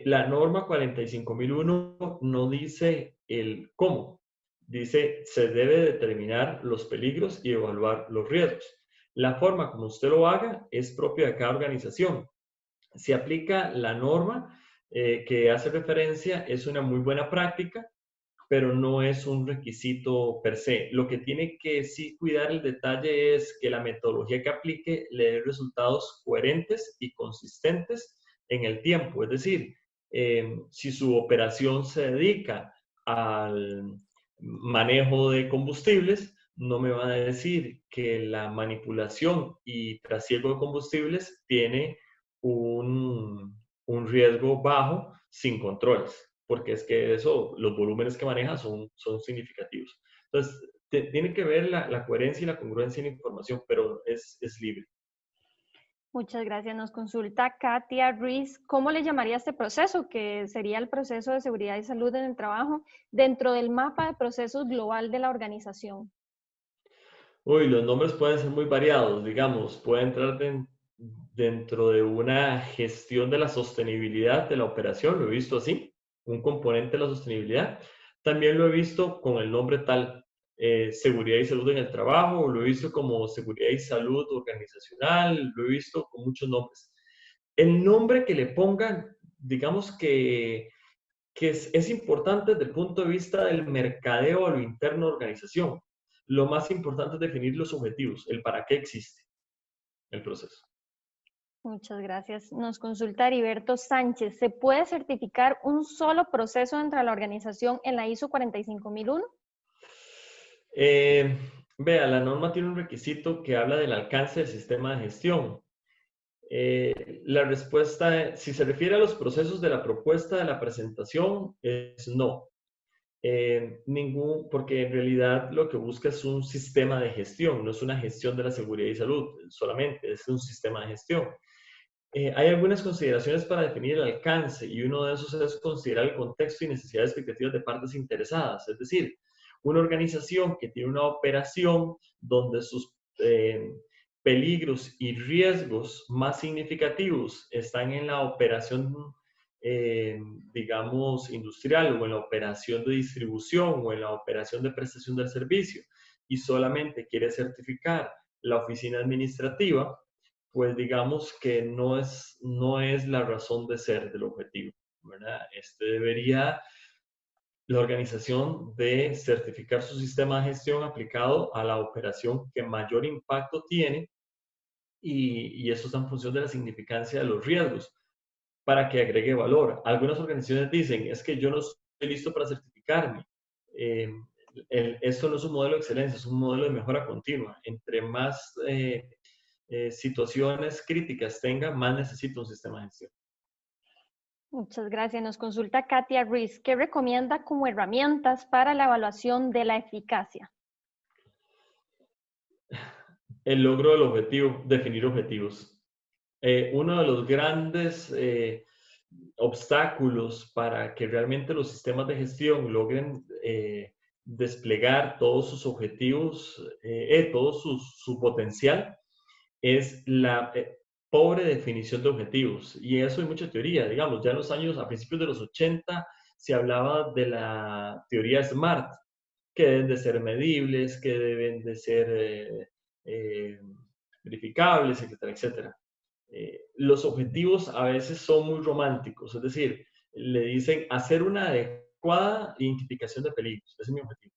La norma 45001 no dice el cómo. Dice, se debe determinar los peligros y evaluar los riesgos. La forma como usted lo haga es propia de cada organización. Si aplica la norma que hace referencia, es una muy buena práctica, pero no es un requisito per se. Lo que tiene que sí cuidar el detalle es que la metodología que aplique le dé resultados coherentes y consistentes en el tiempo. Es decir, si su operación se dedica al manejo de combustibles, no me va a decir que la manipulación y trasiego de combustibles tiene un riesgo bajo sin controles, porque es que eso, los volúmenes que maneja son significativos. Entonces, tiene que ver la coherencia y la congruencia en la información, pero es libre. Muchas gracias. Nos consulta Katia Ruiz. ¿Cómo le llamaría este proceso? Que sería el proceso de seguridad y salud en el trabajo dentro del mapa de procesos global de la organización. Uy, los nombres pueden ser muy variados, digamos, puede entrar dentro de una gestión de la sostenibilidad de la operación, lo he visto así, un componente de la sostenibilidad. También lo he visto con el nombre tal, seguridad y salud en el trabajo, lo he visto como seguridad y salud organizacional, lo he visto con muchos nombres. El nombre que le pongan, digamos que es importante desde el punto de vista del mercadeo a lo interno de la organización. Lo más importante es definir los objetivos, el para qué existe el proceso. Muchas gracias. Nos consulta Heriberto Sánchez. ¿Se puede certificar un solo proceso dentro de la organización en la ISO 45001? Vea, la norma tiene un requisito que habla del alcance del sistema de gestión. La respuesta, si se refiere a los procesos de la propuesta de la presentación, es no. Porque en realidad lo que busca es un sistema de gestión, no es una gestión de la seguridad y salud solamente, es un sistema de gestión. Hay algunas consideraciones para definir el alcance y uno de esos es considerar el contexto y necesidades expectativas de partes interesadas. Es decir, una organización que tiene una operación donde sus peligros y riesgos más significativos están en la operación, digamos, industrial o en la operación de distribución o en la operación de prestación del servicio y solamente quiere certificar la oficina administrativa, pues digamos que no es la razón de ser del objetivo, ¿verdad? Debería la organización de certificar su sistema de gestión aplicado a la operación que mayor impacto tiene y eso está en función de la significancia de los riesgos para que agregue valor. Algunas organizaciones dicen, es que yo no estoy listo para certificarme. Eh, Esto no es un modelo de excelencia, es un modelo de mejora continua. Entre más situaciones críticas tenga, más necesita un sistema de gestión. Muchas gracias. Nos consulta Katia Ruiz. ¿Qué recomienda como herramientas para la evaluación de la eficacia? El logro del objetivo, definir objetivos. Uno de los grandes obstáculos para que realmente los sistemas de gestión logren desplegar todos sus objetivos, todo su potencial, es la pobre definición de objetivos. Y eso hay mucha teoría. Digamos, ya en los años, a principios de los 80, se hablaba de la teoría SMART, que deben de ser medibles, que deben de ser verificables, etcétera, etcétera. Los objetivos a veces son muy románticos, es decir, le dicen hacer una adecuada identificación de peligros. Ese es mi objetivo.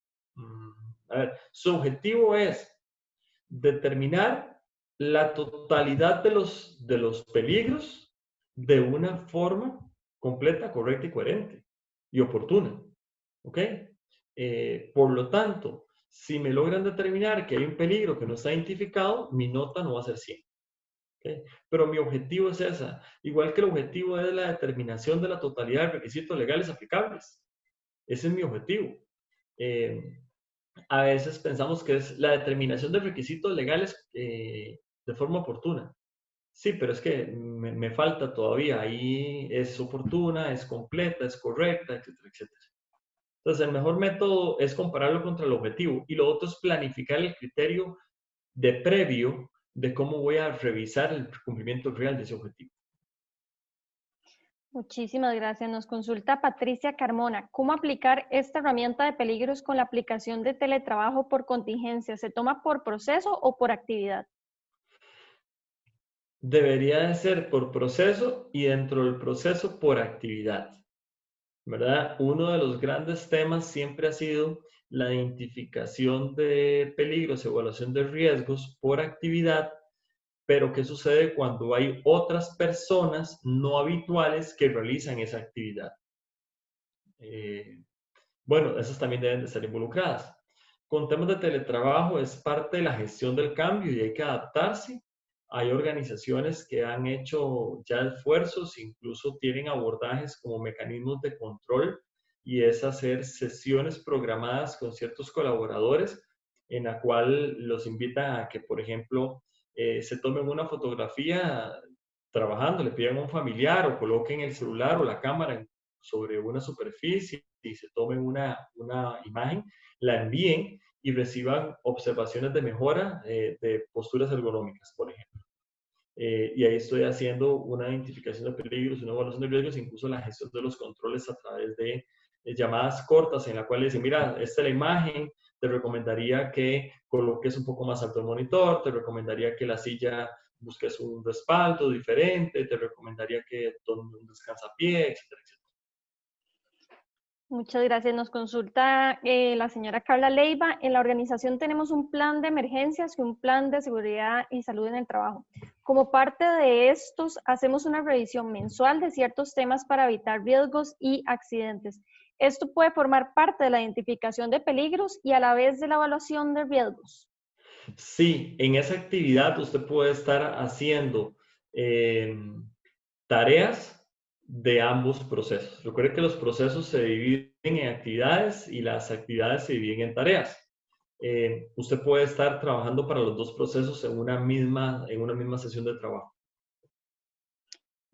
A ver, su objetivo es determinar la totalidad de los peligros de una forma completa, correcta y coherente y oportuna. ¿Ok? Por lo tanto, si me logran determinar que hay un peligro que no está identificado, mi nota no va a ser 100. ¿Okay? Pero mi objetivo es esa, igual que el objetivo es la determinación de la totalidad de requisitos legales aplicables. Ese es mi objetivo. A veces pensamos que es la determinación de requisitos legales de forma oportuna. Sí, pero es que me falta todavía. Ahí es oportuna, es completa, es correcta, etcétera, etcétera. Entonces, el mejor método es compararlo contra el objetivo y lo otro es planificar el criterio de previo de cómo voy a revisar el cumplimiento real de ese objetivo. Muchísimas gracias. Nos consulta Patricia Carmona. ¿Cómo aplicar esta herramienta de peligros con la aplicación de teletrabajo por contingencia? ¿Se toma por proceso o por actividad? Debería de ser por proceso y dentro del proceso por actividad, ¿verdad? Uno de los grandes temas siempre ha sido la identificación de peligros, evaluación de riesgos por actividad, pero ¿qué sucede cuando hay otras personas no habituales que realizan esa actividad? Bueno, esas también deben de estar involucradas. Con temas de teletrabajo es parte de la gestión del cambio y hay que adaptarse. Hay organizaciones que han hecho ya esfuerzos, incluso tienen abordajes como mecanismos de control y es hacer sesiones programadas con ciertos colaboradores en la cual los invitan a que, por ejemplo, se tomen una fotografía trabajando, le pidan a un familiar o coloquen el celular o la cámara sobre una superficie y se tomen una imagen, la envíen y reciban observaciones de mejora de posturas ergonómicas, por ejemplo. Y ahí estoy haciendo una identificación de peligros, una evaluación de riesgos, incluso la gestión de los controles a través de llamadas cortas en la cual dicen, mira, esta es la imagen, te recomendaría que coloques un poco más alto el monitor, te recomendaría que la silla busques un respaldo diferente, te recomendaría que tomes un descansapié, etcétera, etcétera. Muchas gracias. Nos consulta la señora Carla Leiva. En la organización tenemos un plan de emergencias y un plan de seguridad y salud en el trabajo. Como parte de estos, hacemos una revisión mensual de ciertos temas para evitar riesgos y accidentes. Esto puede formar parte de la identificación de peligros y a la vez de la evaluación de riesgos. Sí, en esa actividad usted puede estar haciendo tareas de ambos procesos. Recuerde que los procesos se dividen en actividades y las actividades se dividen en tareas. Usted puede estar trabajando para los dos procesos en una misma sesión de trabajo.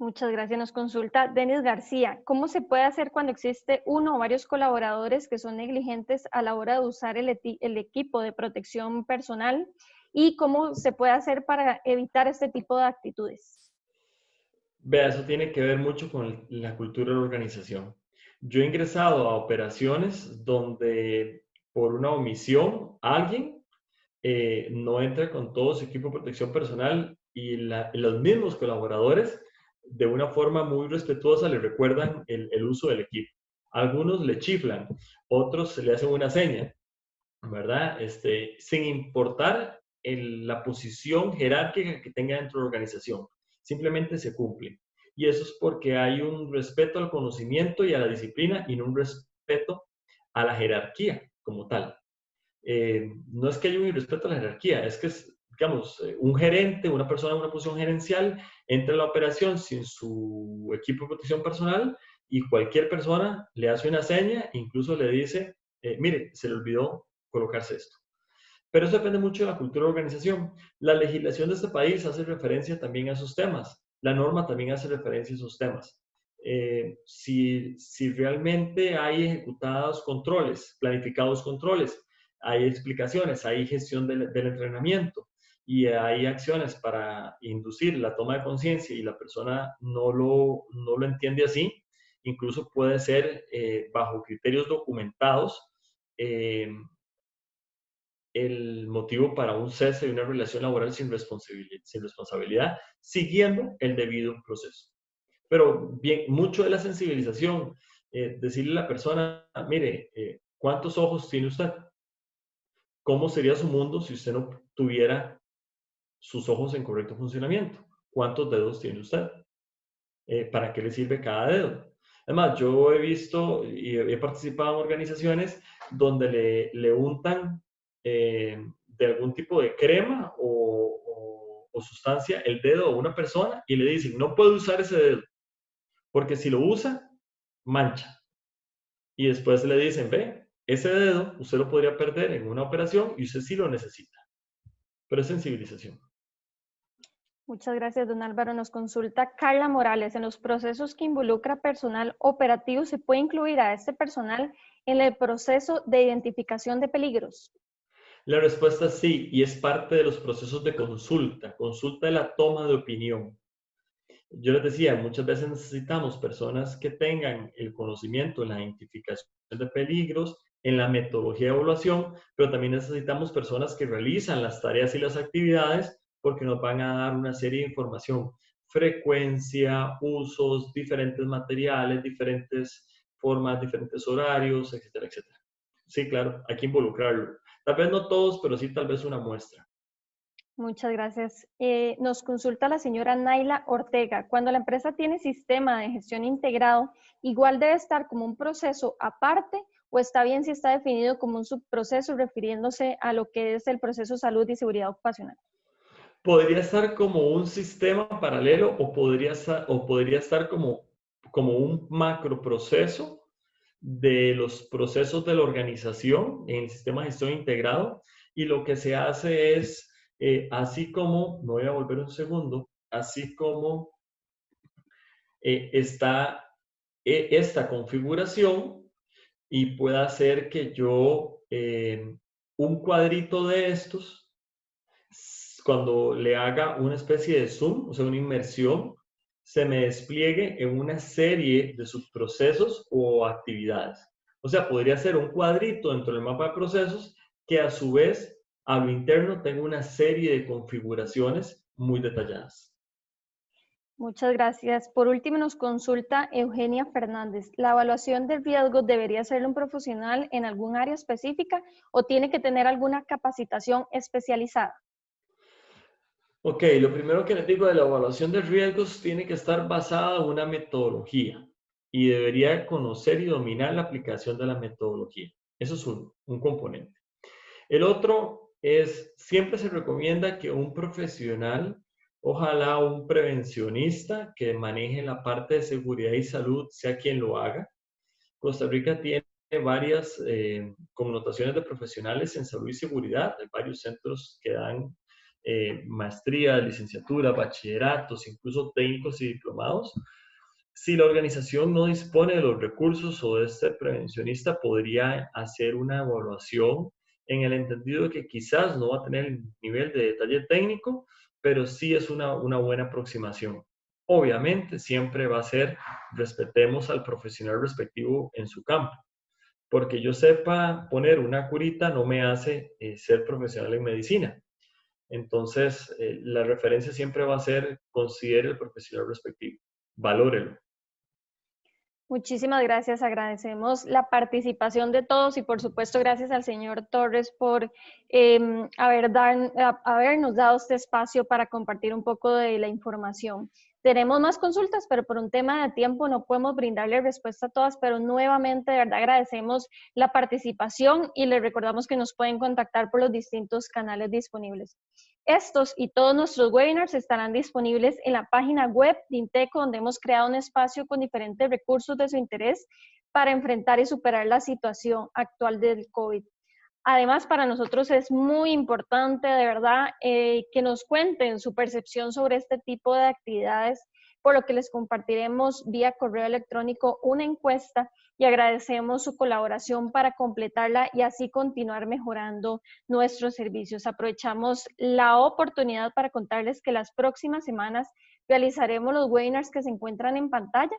Muchas gracias. Nos consulta Denis García. ¿Cómo se puede hacer cuando existe uno o varios colaboradores que son negligentes a la hora de usar el equipo de protección personal? ¿Y cómo se puede hacer para evitar este tipo de actitudes? Vea, eso tiene que ver mucho con la cultura de la organización. Yo he ingresado a operaciones donde por una omisión alguien no entra con todo su equipo de protección personal los mismos colaboradores, de una forma muy respetuosa, le recuerdan el uso del equipo. Algunos le chiflan, otros le hacen una seña, ¿verdad? Sin importar la posición jerárquica que tenga dentro de la organización. Simplemente se cumple. Y eso es porque hay un respeto al conocimiento y a la disciplina y no un respeto a la jerarquía como tal. No es que haya un irrespeto a la jerarquía, es que, digamos, un gerente, una persona en una posición gerencial, entra en la operación sin su equipo de protección personal y cualquier persona le hace una seña, incluso le dice, mire, se le olvidó colocarse esto. Pero eso depende mucho de la cultura de organización. La legislación de este país hace referencia también a esos temas. La norma también hace referencia a esos temas. Si realmente hay ejecutados controles, planificados controles, hay explicaciones, hay gestión del entrenamiento y hay acciones para inducir la toma de conciencia y la persona no lo entiende así, incluso puede ser bajo criterios documentados el motivo para un cese de una relación laboral sin responsabilidad, siguiendo el debido proceso. Pero bien, mucho de la sensibilización, decirle a la persona, mire, ¿cuántos ojos tiene usted? ¿Cómo sería su mundo si usted no tuviera sus ojos en correcto funcionamiento? ¿Cuántos dedos tiene usted? ¿Para qué le sirve cada dedo? Además, yo he visto y he participado en organizaciones donde le untan de algún tipo de crema o sustancia el dedo a una persona y le dicen, no puede usar ese dedo, porque si lo usa, mancha. Y después le dicen, ve, ese dedo usted lo podría perder en una operación y usted sí lo necesita. Pero es sensibilización. Muchas gracias, don Álvaro. Nos consulta Carla Morales. ¿En los procesos que involucra personal operativo se puede incluir a este personal en el proceso de identificación de peligros? La respuesta es sí, y es parte de los procesos de consulta de la toma de opinión. Yo les decía, muchas veces necesitamos personas que tengan el conocimiento en la identificación de peligros, en la metodología de evaluación, pero también necesitamos personas que realizan las tareas y las actividades porque nos van a dar una serie de información, frecuencia, usos, diferentes materiales, diferentes formas, diferentes horarios, etcétera, etcétera. Sí, claro, hay que involucrarlo. Tal vez no todos, pero sí tal vez una muestra. Muchas gracias. Nos consulta la señora Naila Ortega. Cuando la empresa tiene sistema de gestión integrado, ¿igual debe estar como un proceso aparte o está bien si está definido como un subproceso refiriéndose a lo que es el proceso salud y seguridad ocupacional? Podría estar como un sistema paralelo o podría estar como un macro proceso de los procesos de la organización en el sistema de gestión integrado, y lo que se hace es, así como, me voy a volver un segundo, así como está esta configuración y pueda hacer que yo un cuadrito de estos, cuando le haga una especie de zoom, o sea, una inmersión, se me despliegue en una serie de subprocesos o actividades. O sea, podría ser un cuadrito dentro del mapa de procesos que a su vez a lo interno tenga una serie de configuraciones muy detalladas. Muchas gracias. Por último, nos consulta Eugenia Fernández. ¿La evaluación de riesgos debería ser un profesional en algún área específica o tiene que tener alguna capacitación especializada? Ok, lo primero que les digo de la evaluación de riesgos tiene que estar basada en una metodología y debería conocer y dominar la aplicación de la metodología. Eso es un componente. El otro es, siempre se recomienda que un profesional, ojalá un prevencionista que maneje la parte de seguridad y salud, sea quien lo haga. Costa Rica tiene varias connotaciones de profesionales en salud y seguridad. Hay varios centros que dan maestría, licenciatura, bachilleratos, incluso técnicos y diplomados. Si la organización no dispone de los recursos o de este prevencionista, podría hacer una evaluación en el entendido de que quizás no va a tener el nivel de detalle técnico, pero sí es una buena aproximación. Obviamente, siempre va a ser, respetemos al profesional respectivo en su campo, porque yo sepa poner una curita no me hace ser profesional en medicina. Entonces, la referencia siempre va a ser: considere el profesional respectivo, valórelo. Muchísimas gracias, agradecemos la participación de todos y por supuesto gracias al señor Torres por habernos dado este espacio para compartir un poco de la información. Tenemos más consultas, pero por un tema de tiempo no podemos brindarle respuesta a todas, pero nuevamente de verdad agradecemos la participación y les recordamos que nos pueden contactar por los distintos canales disponibles. Estos y todos nuestros webinars estarán disponibles en la página web de Inteco, donde hemos creado un espacio con diferentes recursos de su interés para enfrentar y superar la situación actual del COVID. Además, para nosotros es muy importante, de verdad, que nos cuenten su percepción sobre este tipo de actividades, por lo que les compartiremos vía correo electrónico una encuesta y agradecemos su colaboración para completarla y así continuar mejorando nuestros servicios. Aprovechamos la oportunidad para contarles que las próximas semanas realizaremos los webinars que se encuentran en pantalla.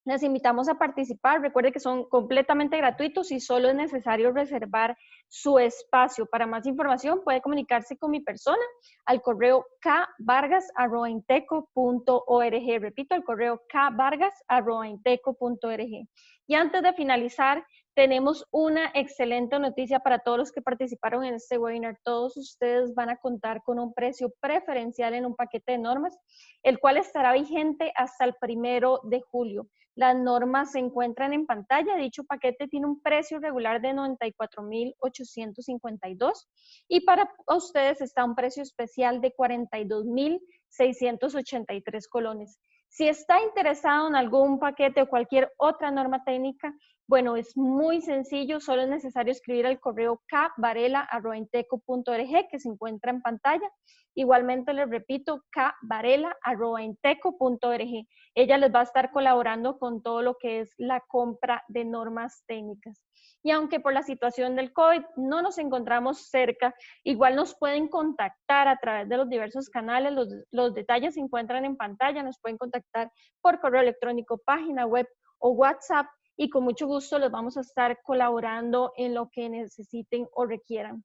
Les invitamos a participar. Recuerde que son completamente gratuitos y solo es necesario reservar su espacio. Para más información puede comunicarse con mi persona al correo kvargas@inteco.org. Repito, al correo kvargas@inteco.org. Y antes de finalizar, tenemos una excelente noticia para todos los que participaron en este webinar. Todos ustedes van a contar con un precio preferencial en un paquete de normas, el cual estará vigente hasta el 1 de julio. Las normas se encuentran en pantalla. Dicho paquete tiene un precio regular de $94,852 y para ustedes está un precio especial de $42,683 colones. Si está interesado en algún paquete o cualquier otra norma técnica, bueno, es muy sencillo, solo es necesario escribir al correo kvarela@inteco.org que se encuentra en pantalla. Igualmente les repito, kvarela@inteco.org. Ella les va a estar colaborando con todo lo que es la compra de normas técnicas. Y aunque por la situación del COVID no nos encontramos cerca, igual nos pueden contactar a través de los diversos canales. Los detalles se encuentran en pantalla. Nos pueden contactar por correo electrónico, página web o WhatsApp y con mucho gusto les vamos a estar colaborando en lo que necesiten o requieran.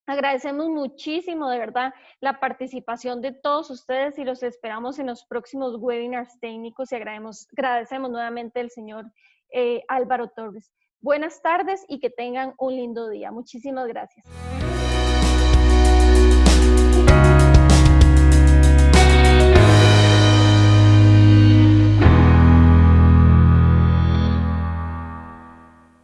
Agradecemos muchísimo, de verdad, la participación de todos ustedes y los esperamos en los próximos webinars técnicos y agradecemos nuevamente al señor Álvaro Torres. Buenas tardes y que tengan un lindo día. Muchísimas gracias.